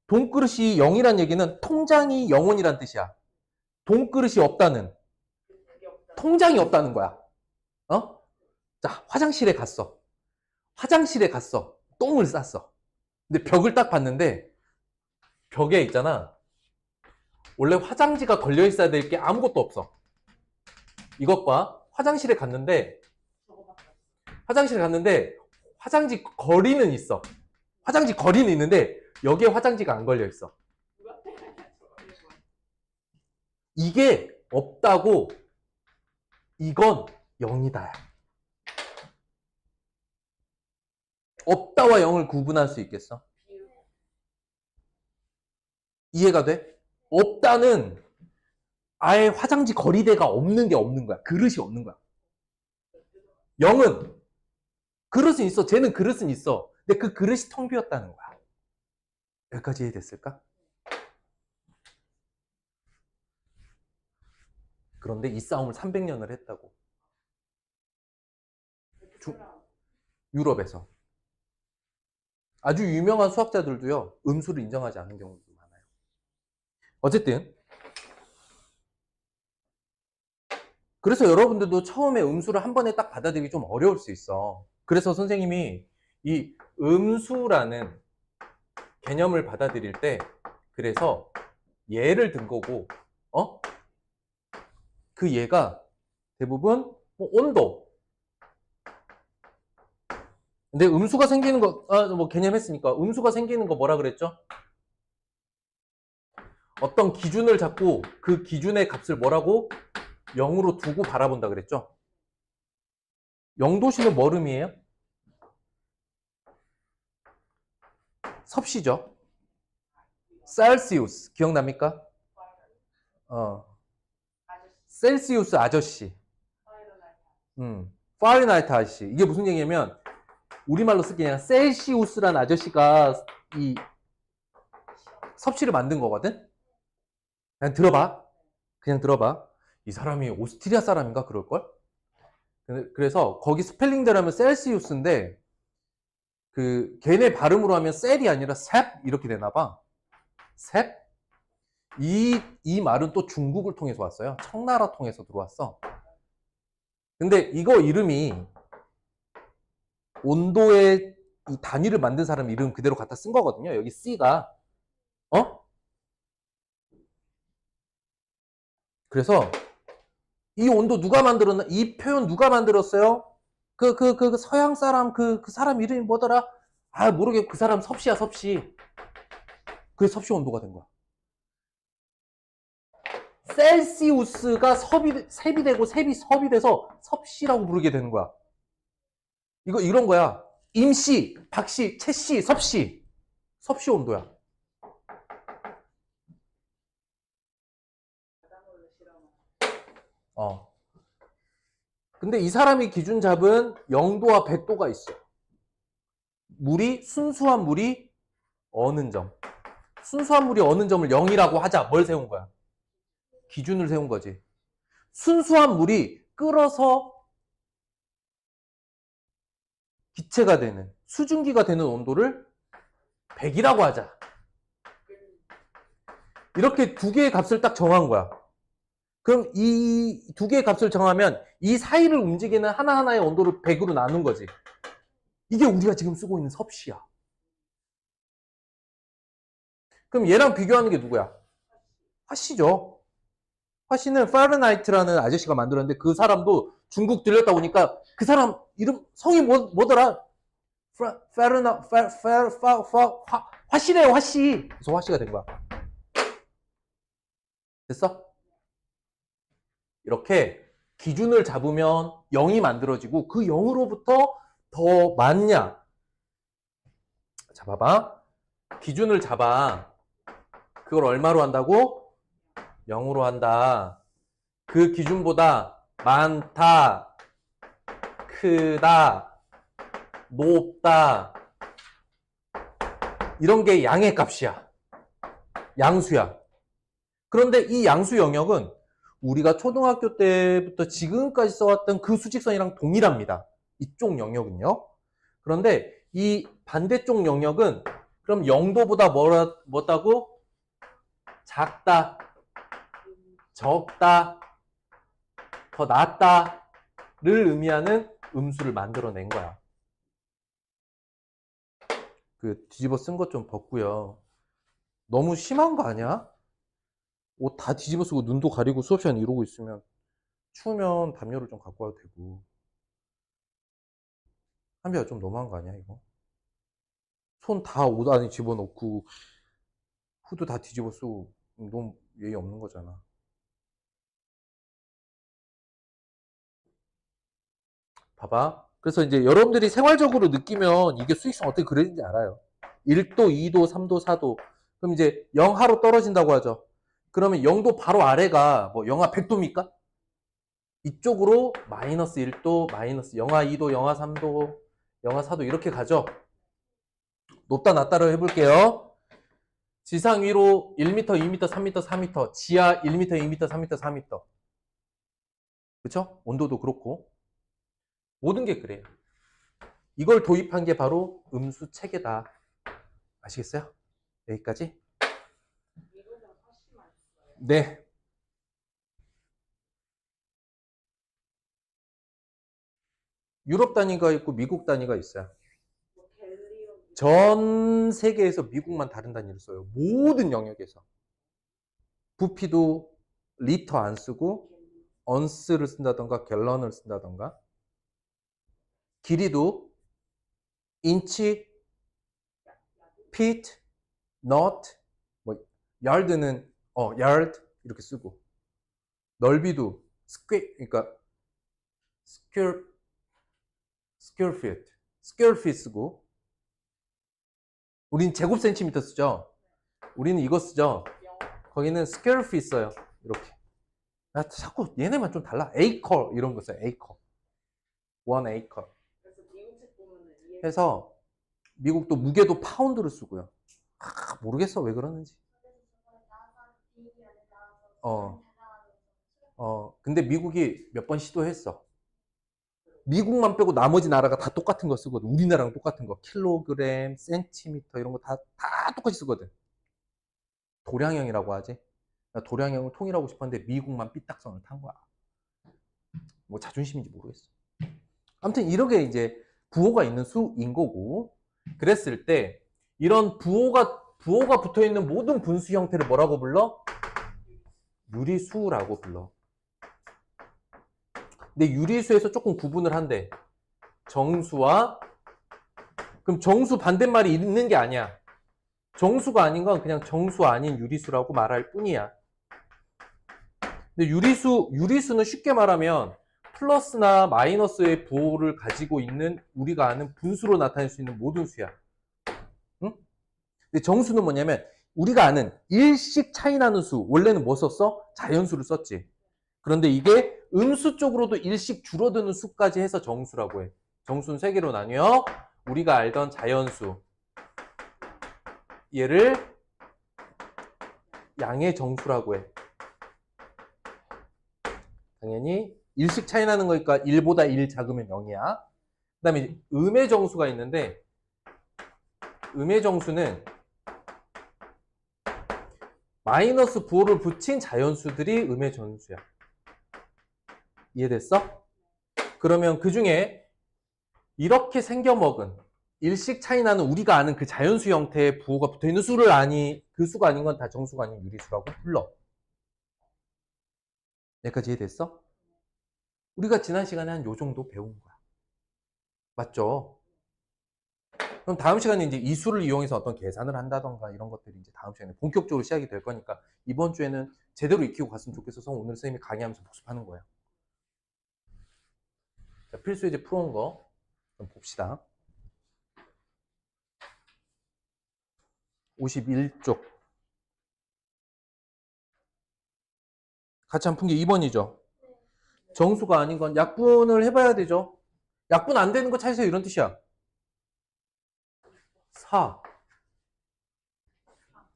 돈그릇이 0이란 얘기는 통장이 영원이란 뜻이야. 돈그릇이 없다는 통장이 없다는 거야. 어? 자, 화장실에 갔어. 화장실에 갔어. 똥을 쌌어. 근데 벽을 딱 봤는데 벽에 있잖아. 원래 화장지가 걸려 있어야 될 게 아무것도 없어. 이것 봐. 화장실에 갔는데 화장지 거리는 있어. 화장지 거리는 있는데 여기에 화장지가 안 걸려 있어. 이게 없다고 이건 0이다. 없다와 0을 구분할 수 있겠어? 이해가 돼? 없다는 아예 화장지 거리대가 없는 게 없는 거야. 그릇이 없는 거야. 0은 그릇은 있어. 쟤는 그릇은 있어. 근데 그 그릇이 텅 비었다는 거야. 여기까지 이해됐을까? 그런데 이 싸움을 300년을 했다고. 유럽에서. 아주 유명한 수학자들도요. 음수를 인정하지 않은 경우도 많아요. 어쨌든 그래서 여러분들도 처음에 음수를 한 번에 딱 받아들이기 좀 어려울 수 있어. 그래서 선생님이 이 음수라는 개념을 받아들일 때 그래서 예를 든 거고 그 예가 대부분 온도. 근데 음수가 생기는 거 개념 했으니까 음수가 생기는 거 뭐라 그랬죠? 어떤 기준을 잡고 그 기준의 값을 뭐라고? 0으로 두고 바라본다 그랬죠? 0도씨는 뭐 의미예요? 섭씨죠. 셀시우스 기억납니까? 셀시우스 아저씨. 파렌하이트 아저씨. 이게 무슨 얘기냐면 우리말로 쓰기 그냥 셀시우스라는 아저씨가 이 섭씨를 만든 거거든? 그냥 들어봐. 이 사람이 오스트리아 사람인가 그럴걸? 그래서 거기 스펠링대로 하면 셀시우스인데 그 걔네 발음으로 하면 셀이 아니라 셉 이렇게 되나 봐. 셉? 이 말은 또 중국을 통해서 왔어요. 청나라 통해서 들어왔어. 근데 이거 이름이 온도의 이 단위를 만든 사람 이름 그대로 갖다 쓴 거거든요. 여기 C가. 그래서 이 온도 누가 만들었나? 이 표현 누가 만들었어요? 그 서양 사람 그 사람 이름이 뭐더라? 모르겠고 그 사람 섭씨야 섭씨. 그게 섭씨 온도가 된 거야. 셀시우스가 셉이 되고 셉이 섭이 돼서 섭씨라고 부르게 되는 거야. 이거 이런 거야. 임씨, 박씨, 채씨, 섭씨. 섭씨 온도야. 근데 이 사람이 기준 잡은 0도와 100도가 있어. 순수한 물이 어는 점. 순수한 물이 어는 점을 0이라고 하자. 뭘 세운 거야? 기준을 세운 거지. 순수한 물이 끓어서 기체가 되는, 수증기가 되는 온도를 100이라고 하자. 이렇게 두 개의 값을 딱 정한 거야. 그럼 이 두 개의 값을 정하면 이 사이를 움직이는 하나하나의 온도를 100으로 나눈 거지. 이게 우리가 지금 쓰고 있는 섭씨야. 그럼 얘랑 비교하는 게 누구야? 화씨죠. 화씨는 파렌하이트라는 아저씨가 만들었는데 그 사람도 중국 들렸다 보니까 그 사람 이름 성이 뭐더라? 화씨래요 화씨. 그래서 화씨가 된 거야. 됐어? 이렇게 기준을 잡으면 0이 만들어지고 그 0으로부터 더 많냐? 자, 봐봐. 기준을 잡아. 그걸 얼마로 한다고? 0으로 한다. 그 기준보다 많다, 크다, 높다. 이런 게 양의 값이야. 양수야. 그런데 이 양수 영역은 우리가 초등학교 때부터 지금까지 써왔던 그 수직선이랑 동일합니다. 이쪽 영역은요. 그런데 이 반대쪽 영역은 그럼 0도보다 뭐다고? 작다, 적다, 더 낫다를 의미하는 음수를 만들어낸 거야. 그 뒤집어 쓴 것 좀 벗고요. 너무 심한 거 아니야? 옷 다 뒤집어 쓰고 눈도 가리고 수업 시간 이러고 있으면 추우면 담요를 좀 갖고 와도 되고. 한비야 좀 너무한 거 아니야 이거? 손 다 옷 안에 집어넣고 후드 다 뒤집어 쓰고 너무 예의 없는 거잖아. 봐봐. 그래서 이제 여러분들이 생활적으로 느끼면 이게 수익성 어떻게 그려지는지 알아요. 1도, 2도, 3도, 4도. 그럼 이제 영하로 떨어진다고 하죠. 그러면 0도 바로 아래가 뭐 영하 100도입니까? 이쪽으로 마이너스 1도, 마이너스 영하 2도, 영하 3도, 영하 4도 이렇게 가죠. 높다 낮다를 해볼게요. 지상 위로 1m, 2m, 3m, 4m, 지하 1m, 2m, 3m, 4m. 그쵸? 온도도 그렇고. 모든 게 그래요. 이걸 도입한 게 바로 음수 체계다. 아시겠어요? 여기까지? 미국은 훨씬 많았어요. 네. 유럽 단위가 있고 미국 단위가 있어요. 뭐 갤리온 전 세계에서 미국만 다른 단위를 써요. 모든 영역에서. 부피도 리터 안 쓰고 언스를 쓴다던가 갤런을 쓴다던가. 길이도 인치, 피트, 너트, 뭐 야드는 야드 이렇게 쓰고. 넓이도 그러니까 스퀘어 피트 쓰고. 우린 제곱 센티미터 쓰죠. 우리는 이거 쓰죠. 거기는 스퀘어 피트 써요. 이렇게. 아, 자꾸 얘네만 좀 달라. 에이커 이런 거 써요. 에이커. 원 에이커. 그래서 미국 책 보면은 이해. 해서 미국도 무게도 파운드를 쓰고요. 모르겠어 왜 그러는지. 근데 미국이 몇 번 시도했어. 미국만 빼고 나머지 나라가 다 똑같은 거 쓰거든. 우리나라랑 똑같은 거. 킬로그램, 센티미터 이런 거 다 똑같이 쓰거든. 도량형이라고 하지. 나 도량형을 통일하고 싶었는데 미국만 삐딱선을 탄 거야. 뭐 자존심인지 모르겠어. 아무튼 이렇게 이제 부호가 있는 수인 거고, 그랬을 때 이런 부호가 붙어 있는 모든 분수 형태를 뭐라고 불러? 유리수라고 불러. 근데 유리수에서 조금 구분을 한대. 정수와, 그럼 정수 반대말이 있는 게 아니야. 정수가 아닌 건 그냥 정수 아닌 유리수라고 말할 뿐이야. 근데 유리수는 쉽게 말하면 플러스나 마이너스의 부호를 가지고 있는 우리가 아는 분수로 나타낼 수 있는 모든 수야. 응? 근데 정수는 뭐냐면 우리가 아는 일씩 차이 나는 수. 원래는 뭐 썼어? 자연수를 썼지. 그런데 이게 음수 쪽으로도 일씩 줄어드는 수까지 해서 정수라고 해. 정수는 세 개로 나뉘어. 우리가 알던 자연수. 얘를 양의 정수라고 해. 당연히 일씩 차이 나는 거니까 1보다 1 작으면 0이야. 그 다음에 음의 정수가 있는데, 음의 정수는 마이너스 부호를 붙인 자연수들이 음의 정수야. 이해됐어? 그러면 그 중에 이렇게 생겨먹은 일씩 차이 나는 우리가 아는 그 자연수 형태의 부호가 붙어있는 수를 그 수가 아닌 건 다 정수가 아닌 유리수라고 불러. 여기까지 이해됐어? 우리가 지난 시간에 한 요 정도 배운 거야. 맞죠? 그럼 다음 시간에 이제 이 수를 이용해서 어떤 계산을 한다던가 이런 것들이 이제 다음 시간에 본격적으로 시작이 될 거니까 이번 주에는 제대로 익히고 갔으면 좋겠어서 오늘 선생님이 강의하면서 복습하는 거예요. 자, 필수 이제 풀어온 거. 그럼 봅시다. 51쪽. 같이 안 푼 게 2번이죠. 정수가 아닌 건 약분을 해봐야 되죠. 약분 안 되는 거 찾으세요. 이런 뜻이야. 4,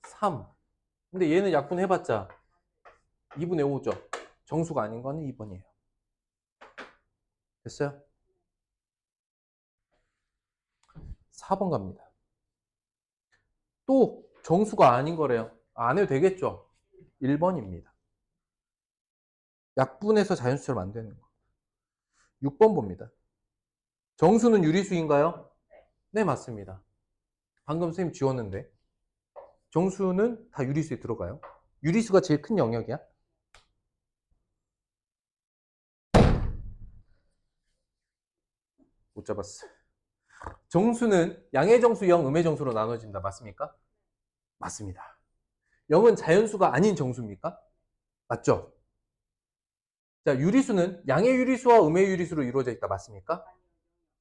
3. 근데 얘는 약분 해봤자 2분의 5죠. 정수가 아닌 거는 2번이에요. 됐어요? 4번 갑니다. 또 정수가 아닌 거래요. 안 해도 되겠죠? 1번입니다. 약분해서 자연수처럼 안 되는 거. 6번 봅니다. 정수는 유리수인가요? 네, 맞습니다. 방금 선생님 지웠는데. 정수는 다 유리수에 들어가요. 유리수가 제일 큰 영역이야. 못 잡았어. 정수는 양의 정수 0, 음의 정수로 나눠진다. 맞습니까? 맞습니다. 0은 자연수가 아닌 정수입니까? 맞죠? 자, 유리수는 양의 유리수와 음의 유리수로 이루어져 있다. 맞습니까?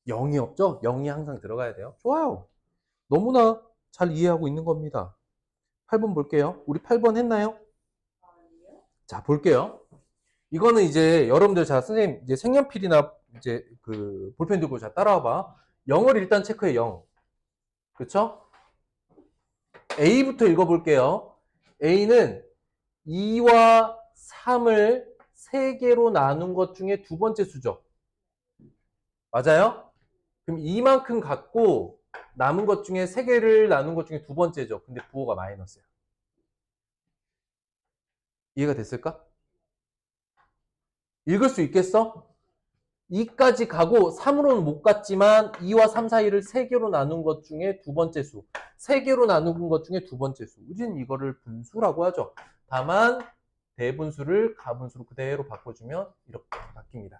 0이 없죠? 0이 항상 들어가야 돼요. 좋아요. 너무나 잘 이해하고 있는 겁니다. 8번 볼게요. 우리 8번 했나요? 아니요? 자, 볼게요. 이거는 이제 여러분들 자, 선생님 이제 색연필이나 이제 그 볼펜 들고 자, 따라와봐. 0을 일단 체크해, 0. 그쵸? A부터 읽어볼게요. A는 2와 3을 3개로 나눈 것 중에 두 번째 수죠. 맞아요? 그럼 이만큼 갖고 남은 것 중에 3개를 나눈 것 중에 두 번째죠. 근데 부호가 마이너스야. 이해가 됐을까? 읽을 수 있겠어? 2까지 가고 3으로는 못 갔지만 2와 3 사이를 3개로 나눈 것 중에 두 번째 수. 3개로 나눈 것 중에 두 번째 수. 우리는 이거를 분수라고 하죠. 다만 대분수를 가분수로 그대로 바꿔주면 이렇게 바뀝니다.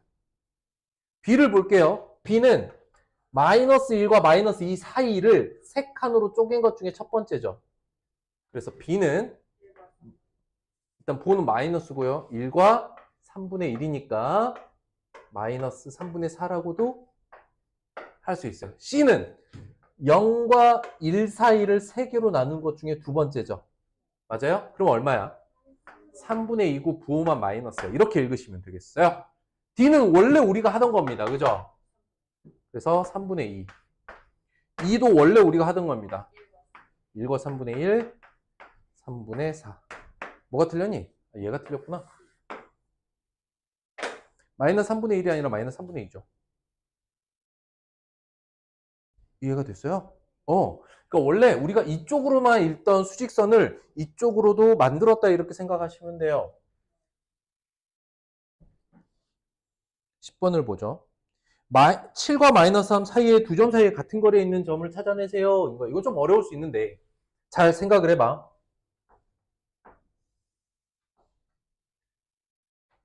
B를 볼게요. B는 마이너스 1과 마이너스 2 사이를 3칸으로 쪼갠 것 중에 첫 번째죠. 그래서 B는 일단 부호는 마이너스고요. 1과 3분의 1이니까 마이너스 3분의 4라고도 할 수 있어요. C는 0과 1 사이를 3개로 나눈 것 중에 두 번째죠. 맞아요? 그럼 얼마야? 3분의 2고 부호만 마이너스야. 이렇게 읽으시면 되겠어요. D는 원래 우리가 하던 겁니다. 그죠? 그래서 3분의 2. 2도 원래 우리가 하던 겁니다. 1과 3분의 1, 3분의 4. 뭐가 틀렸니? 얘가 틀렸구나. 마이너스 3분의 1이 아니라 마이너스 3분의 2죠. 이해가 됐어요? 그러니까 원래 우리가 이쪽으로만 읽던 수직선을 이쪽으로도 만들었다 이렇게 생각하시면 돼요. 10번을 보죠. 7과 마이너스 3 사이에 두 점 사이에 같은 거리에 있는 점을 찾아내세요. 이거 좀 어려울 수 있는데 잘 생각을 해봐.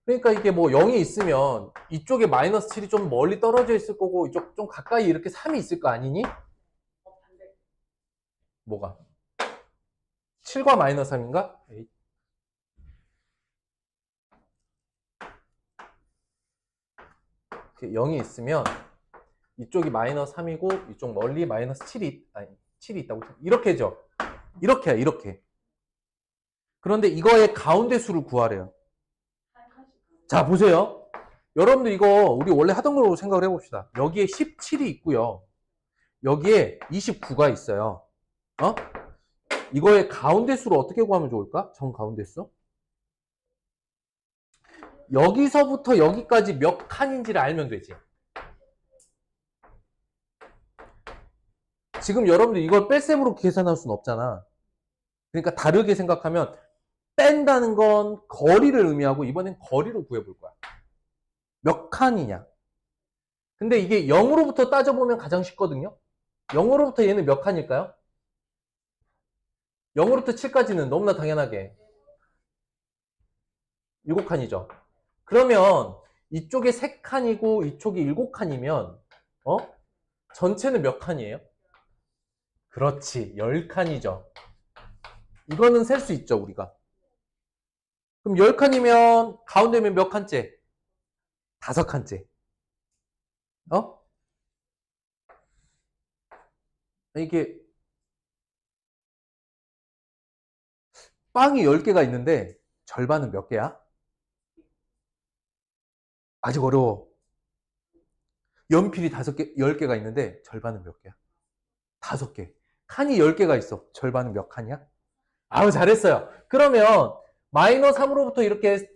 그러니까 이게 뭐 0이 있으면 이쪽에 마이너스 7이 좀 멀리 떨어져 있을 거고 이쪽 좀 가까이 이렇게 3이 있을 거 아니니? 반대. 뭐가? 7과 마이너스 3인가? 0이 있으면 이쪽이 마이너스 3이고 이쪽 멀리 마이너스 7이 있다고. 이렇게죠. 이렇게야, 이렇게. 그런데 이거의 가운데 수를 구하래요. 한 칸씩 가는. 자, 보세요. 여러분들 이거 우리 원래 하던 걸로 생각을 해봅시다. 여기에 17이 있고요. 여기에 29가 있어요. 이거의 가운데 수를 어떻게 구하면 좋을까? 정 가운데 수? 여기서부터 여기까지 몇 칸인지를 알면 되지. 지금 여러분들 이걸 뺄셈으로 계산할 수는 없잖아. 그러니까 다르게 생각하면 뺀다는 건 거리를 의미하고 이번엔 거리를 구해볼 거야. 몇 칸이냐. 근데 이게 0으로부터 따져보면 가장 쉽거든요. 0으로부터 얘는 몇 칸일까요? 0으로부터 7까지는 너무나 당연하게 7칸이죠. 그러면 이쪽에 3칸이고 이쪽이 7칸이면 전체는 몇 칸이에요? 그렇지, 10칸이죠. 이거는 셀 수 있죠, 우리가. 그럼 10칸이면 가운데면 몇 칸째? 5칸째. 이게 빵이 10개가 있는데 절반은 몇 개야? 아직 어려워. 연필이 10개가 있는데 절반은 몇 개야? 5개. 칸이 10개가 있어. 절반은 몇 칸이야? 아우, 잘했어요. 그러면 마이너 3으로부터 이렇게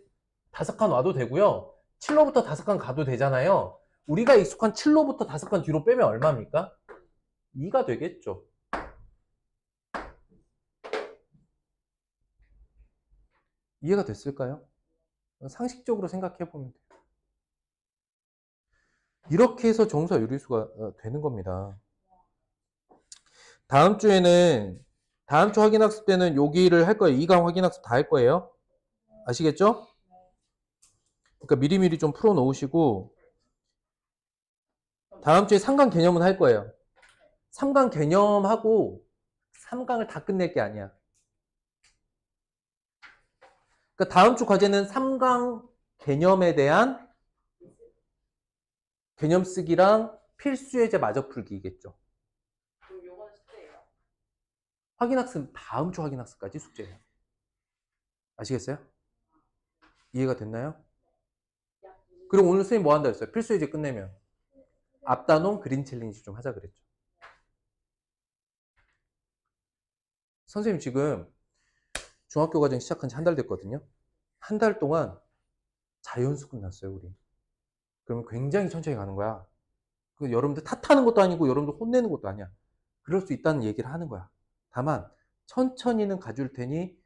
5칸 와도 되고요. 7로부터 5칸 가도 되잖아요. 우리가 익숙한 7로부터 5칸 뒤로 빼면 얼마입니까? 2가 되겠죠. 이해가 됐을까요? 상식적으로 생각해 보면 돼요. 이렇게 해서 정수와 유리수가 되는 겁니다. 다음 주 확인학습 때는 여기를 할 거예요. 2강 확인학습 다 할 거예요. 아시겠죠? 그러니까 미리미리 좀 풀어 놓으시고, 다음 주에 3강 개념은 할 거예요. 3강 개념하고 3강을 다 끝낼 게 아니야. 그러니까 다음 주 과제는 3강 개념에 대한 개념 쓰기랑 필수 예제 마저 풀기겠죠. 그럼 요거는 숙제예요. 확인학습 다음 주 확인학습까지 숙제예요. 아시겠어요? 이해가 됐나요? 그리고 오늘 선생님 뭐 한다 했어요? 필수 예제 끝내면 앞단원 그림 챌린지 좀 하자 그랬죠. 선생님 지금 중학교 과정 시작한 지 한 달 됐거든요. 한 달 동안 자연수 끝났어요, 우리. 그러면 굉장히 천천히 가는 거야. 그 여러분들 탓하는 것도 아니고 여러분들 혼내는 것도 아니야. 그럴 수 있다는 얘기를 하는 거야. 다만 천천히는 가줄 테니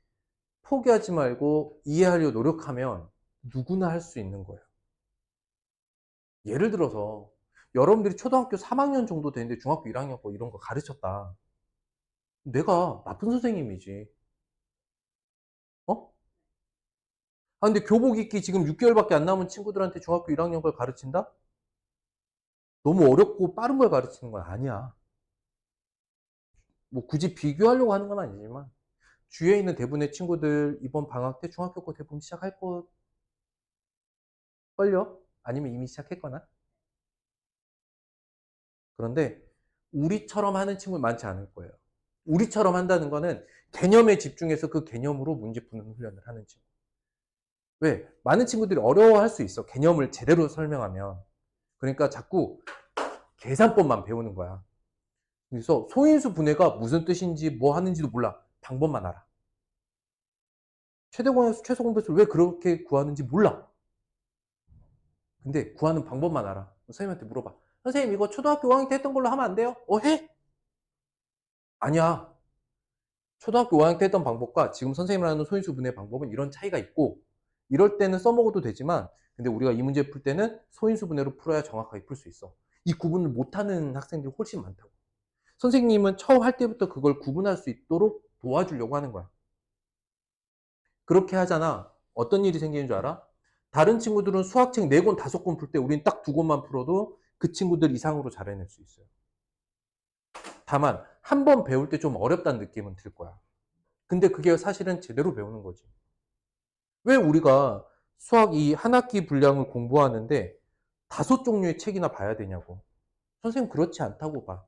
포기하지 말고 이해하려고 노력하면 누구나 할 수 있는 거예요. 예를 들어서 여러분들이 초등학교 3학년 정도 되는데 중학교 1학년 거 이런 거 가르쳤다. 내가 나쁜 선생님이지. 어? 아, 근데 교복 입기 지금 6개월밖에 안 남은 친구들한테 중학교 1학년 걸 가르친다? 너무 어렵고 빠른 걸 가르치는 건 아니야. 뭐 굳이 비교하려고 하는 건 아니지만 주위에 있는 대부분의 친구들 이번 방학 때 중학교 거 대부분 시작할 걸요? 아니면 이미 시작했거나. 그런데 우리처럼 하는 친구는 많지 않을 거예요. 우리처럼 한다는 거는 개념에 집중해서 그 개념으로 문제 푸는 훈련을 하는 친구. 왜? 많은 친구들이 어려워할 수 있어. 개념을 제대로 설명하면. 그러니까 자꾸 계산법만 배우는 거야. 그래서 소인수 분해가 무슨 뜻인지 뭐 하는지도 몰라. 방법만 알아. 최대공약수, 최소공배수를 왜 그렇게 구하는지 몰라. 근데 구하는 방법만 알아. 선생님한테 물어봐. 선생님 이거 초등학교 5학년 때 했던 걸로 하면 안 돼요? 해? 아니야. 초등학교 5학년 때 했던 방법과 지금 선생님이 하는 소인수 분해 방법은 이런 차이가 있고 이럴 때는 써먹어도 되지만 근데 우리가 이 문제 풀 때는 소인수 분해로 풀어야 정확하게 풀 수 있어. 이 구분을 못하는 학생들이 훨씬 많다고. 선생님은 처음 할 때부터 그걸 구분할 수 있도록 도와주려고 하는 거야. 그렇게 하잖아. 어떤 일이 생기는 줄 알아? 다른 친구들은 수학책 4권, 5권 풀 때 우린 딱 2권만 풀어도 그 친구들 이상으로 잘 해낼 수 있어요. 다만 한 번 배울 때 좀 어렵다는 느낌은 들 거야. 근데 그게 사실은 제대로 배우는 거지. 왜 우리가 수학 이 한 학기 분량을 공부하는데 5종류의 책이나 봐야 되냐고. 선생님 그렇지 않다고 봐.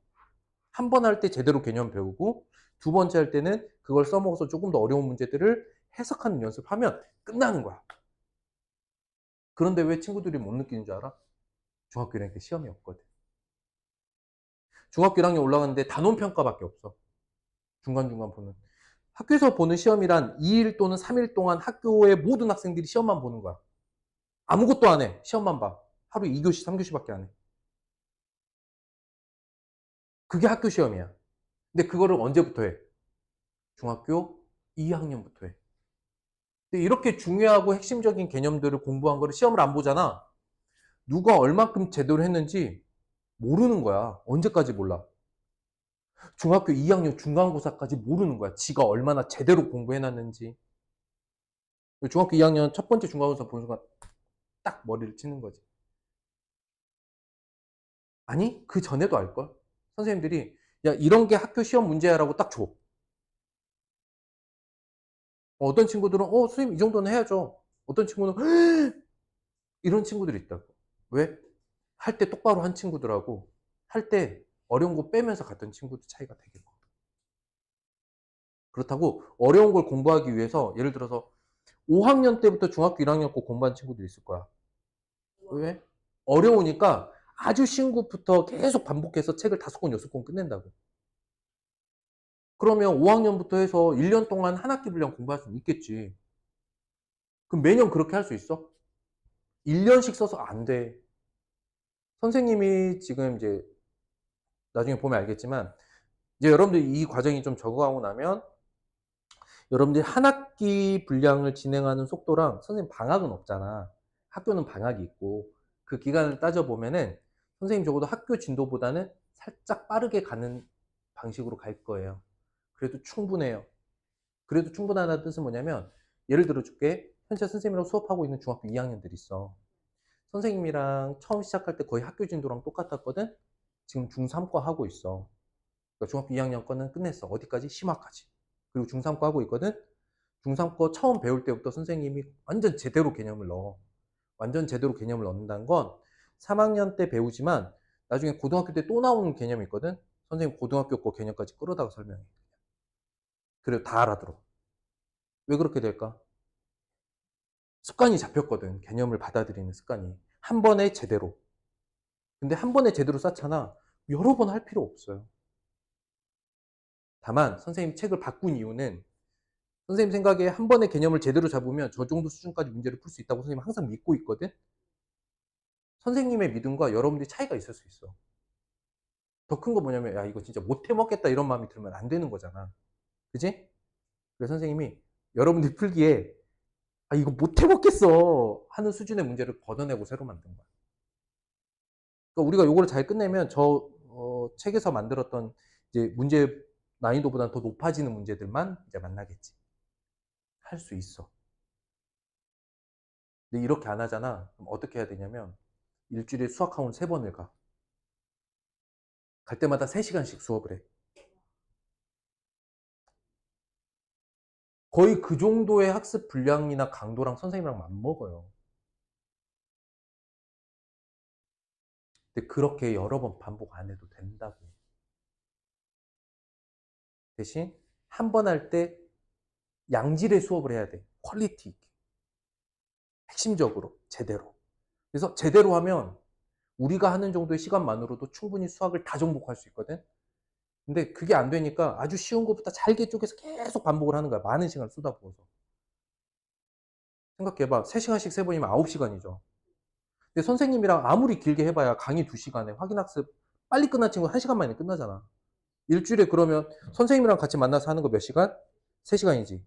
한 번 할 때 제대로 개념 배우고 두 번째 할 때는 그걸 써먹어서 조금 더 어려운 문제들을 해석하는 연습하면 끝나는 거야. 그런데 왜 친구들이 못 느끼는 줄 알아? 중학교 1학년 때 시험이 없거든. 중학교 1학년 올라갔는데 단원평가밖에 없어. 중간중간 보는. 학교에서 보는 시험이란 2일 또는 3일 동안 학교의 모든 학생들이 시험만 보는 거야. 아무것도 안 해. 시험만 봐. 하루에 2교시, 3교시밖에 안 해. 그게 학교 시험이야. 근데 그거를 언제부터 해? 중학교 2학년부터 해. 근데 이렇게 중요하고 핵심적인 개념들을 공부한 거를 시험을 안 보잖아. 누가 얼마큼 제대로 했는지 모르는 거야. 언제까지 몰라. 중학교 2학년 중간고사까지 모르는 거야. 지가 얼마나 제대로 공부해놨는지. 중학교 2학년 첫 번째 중간고사 보는 순간 딱 머리를 치는 거지. 아니, 그 전에도 알걸? 선생님들이 야, 이런 게 학교 시험 문제야라고 딱 줘. 어떤 친구들은 선생님 이 정도는 해야죠. 어떤 친구는 이런 친구들이 있다고. 왜? 할 때 똑바로 한 친구들하고 할 때 어려운 거 빼면서 갔던 친구도 차이가 되게 커. 그렇다고 어려운 걸 공부하기 위해서 예를 들어서 5학년 때부터 중학교 1학년 거 공부한 친구도 있을 거야. 왜? 어려우니까 아주 쉬운 것부터 계속 반복해서 책을 5권, 6권 끝낸다고. 그러면 5학년부터 해서 1년 동안 한 학기 분량 공부할 수는 있겠지. 그럼 매년 그렇게 할 수 있어? 1년씩 써서 안 돼. 선생님이 지금 이제 나중에 보면 알겠지만 이제 여러분들이 이 과정이 좀 적응하고 나면 여러분들이 한 학기 분량을 진행하는 속도랑 선생님 방학은 없잖아. 학교는 방학이 있고 그 기간을 따져보면은 선생님 적어도 학교 진도보다는 살짝 빠르게 가는 방식으로 갈 거예요. 그래도 충분해요. 그래도 충분하다는 뜻은 뭐냐면 예를 들어 줄게. 현재 선생님이랑 수업하고 있는 중학교 2학년들이 있어. 선생님이랑 처음 시작할 때 거의 학교 진도랑 똑같았거든. 지금 중3과 하고 있어. 그러니까 중학교 2학년 거는 끝냈어. 어디까지? 심화까지. 그리고 중3과 하고 있거든. 중3과 처음 배울 때부터 선생님이 완전 제대로 개념을 넣어. 완전 제대로 개념을 넣는다는 건 3학년 때 배우지만 나중에 고등학교 때 또 나오는 개념이 있거든. 선생님 고등학교 거 개념까지 끌어다가 설명해. 그래도 다 알아들어. 왜 그렇게 될까? 습관이 잡혔거든. 개념을 받아들이는 습관이. 한 번에 제대로. 근데 한 번에 제대로 쌓잖아. 여러 번 할 필요 없어요. 다만 선생님 책을 바꾼 이유는 선생님 생각에 한 번에 개념을 제대로 잡으면 저 정도 수준까지 문제를 풀 수 있다고 선생님 항상 믿고 있거든. 선생님의 믿음과 여러분들이 차이가 있을 수 있어. 더 큰 거 뭐냐면 야 이거 진짜 못 해먹겠다 이런 마음이 들면 안 되는 거잖아. 그지? 그래서 선생님이 여러분들이 풀기에 아 이거 못 해먹겠어 하는 수준의 문제를 걷어내고 새로 만든 거야. 그러니까 우리가 요거를 잘 끝내면 저 책에서 만들었던 이제 문제 난이도보다는 더 높아지는 문제들만 이제 만나겠지. 할 수 있어. 근데 이렇게 안 하잖아. 그럼 어떻게 해야 되냐면 일주일에 수학 학원 3번을 가. 갈 때마다 3시간씩 수업을 해. 거의 그 정도의 학습 분량이나 강도랑 선생님이랑 맞먹어요. 근데 그렇게 여러 번 반복 안 해도 된다고. 대신 한 번 할 때 양질의 수업을 해야 돼. 퀄리티 있게. 핵심적으로 제대로. 그래서 제대로 하면 우리가 하는 정도의 시간만으로도 충분히 수학을 다 정복할 수 있거든. 근데 그게 안 되니까 아주 쉬운 것부터 잘게 쪼개서 계속 반복을 하는 거야. 많은 시간을 쏟아부어서. 생각해봐. 3시간씩 3번이면 9시간이죠. 근데 선생님이랑 아무리 길게 해봐야 강의 2시간에 확인학습 빨리 끝난 친구 1시간 만에 끝나잖아. 일주일에 그러면 선생님이랑 같이 만나서 하는 거 몇 시간? 3시간이지.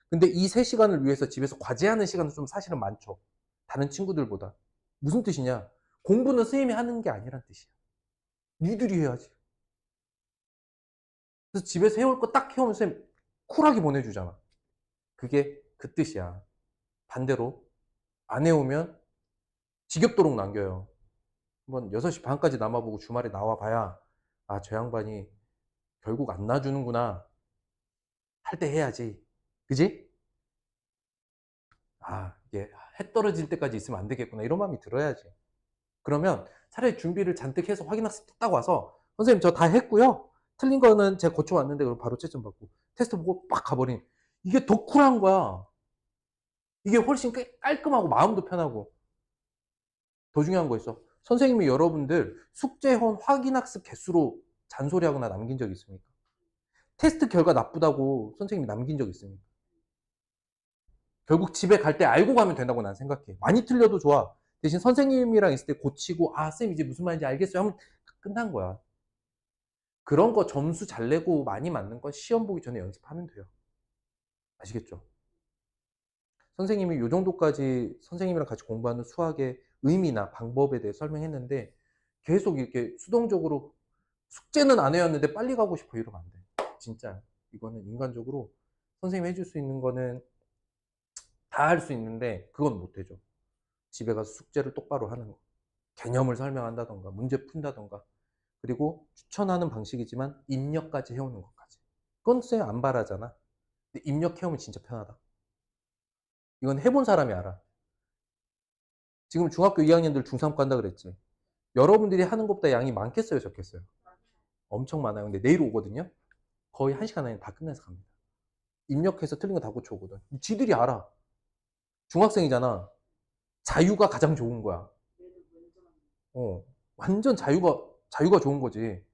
근데 이 3시간을 위해서 집에서 과제하는 시간은 좀 사실은 많죠. 다른 친구들보다. 무슨 뜻이냐? 공부는 선생님이 하는 게 아니란 뜻이야. 니들이 해야지. 그래서 집에서 해올 거 딱 해오면 선생님 쿨하게 보내주잖아. 그게 그 뜻이야. 반대로 안 해오면 지겹도록 남겨요. 한번 6시 반까지 남아보고 주말에 나와봐야 아, 저 양반이 결국 안 놔주는구나. 할 때 해야지. 그지? 아, 이게 해 떨어질 때까지 있으면 안 되겠구나. 이런 마음이 들어야지. 그러면 차라리 준비를 잔뜩 해서 확인학습 딱 와서 선생님 저 다 했고요. 틀린 거는 제가 고쳐왔는데 그럼 바로 채점 받고 테스트 보고 빡 가버린. 이게 더 쿨한 거야. 이게 훨씬 깔끔하고 마음도 편하고. 더 중요한 거 있어. 선생님이 여러분들 숙제헌 확인학습 개수로 잔소리하거나 남긴 적 있습니까? 테스트 결과 나쁘다고 선생님이 남긴 적 있습니까? 결국 집에 갈 때 알고 가면 된다고 난 생각해. 많이 틀려도 좋아. 대신 선생님이랑 있을 때 고치고 아, 쌤 이제 무슨 말인지 알겠어요 하면 끝난 거야. 그런 거 점수 잘 내고 많이 맞는 건 시험 보기 전에 연습하면 돼요. 아시겠죠? 선생님이 요 정도까지 선생님이랑 같이 공부하는 수학의 의미나 방법에 대해 설명했는데 계속 이렇게 수동적으로 숙제는 안 해왔는데 빨리 가고 싶어 이러면 안 돼. 진짜 이거는 인간적으로 선생님이 해줄 수 있는 거는 다 할 수 있는데 그건 못 해줘. 집에 가서 숙제를 똑바로 하는 거. 개념을 설명한다던가 문제 푼다던가 그리고 추천하는 방식이지만 입력까지 해오는 것까지. 그건 쌤 안 바라잖아. 근데 입력해오면 진짜 편하다. 이건 해본 사람이 알아. 지금 중학교 2학년들 중3 간다 그랬지. 여러분들이 하는 것보다 양이 많겠어요, 적겠어요? 엄청 많아요. 근데 내일 오거든요. 거의 1시간 안에 다 끝내서 갑니다. 입력해서 틀린 거 다 고쳐오거든. 지들이 알아. 중학생이잖아. 자유가 가장 좋은 거야. 완전 자유가 좋은 거지.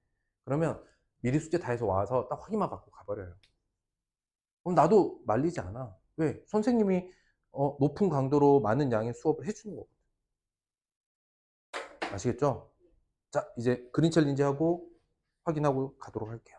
그러면 미리 숙제 다 해서 와서 딱 확인만 받고 가버려요. 그럼 나도 말리지 않아. 왜? 선생님이 높은 강도로 많은 양의 수업을 해주는 거거든. 아시겠죠? 자, 이제 그린 챌린지 하고 확인하고 가도록 할게요.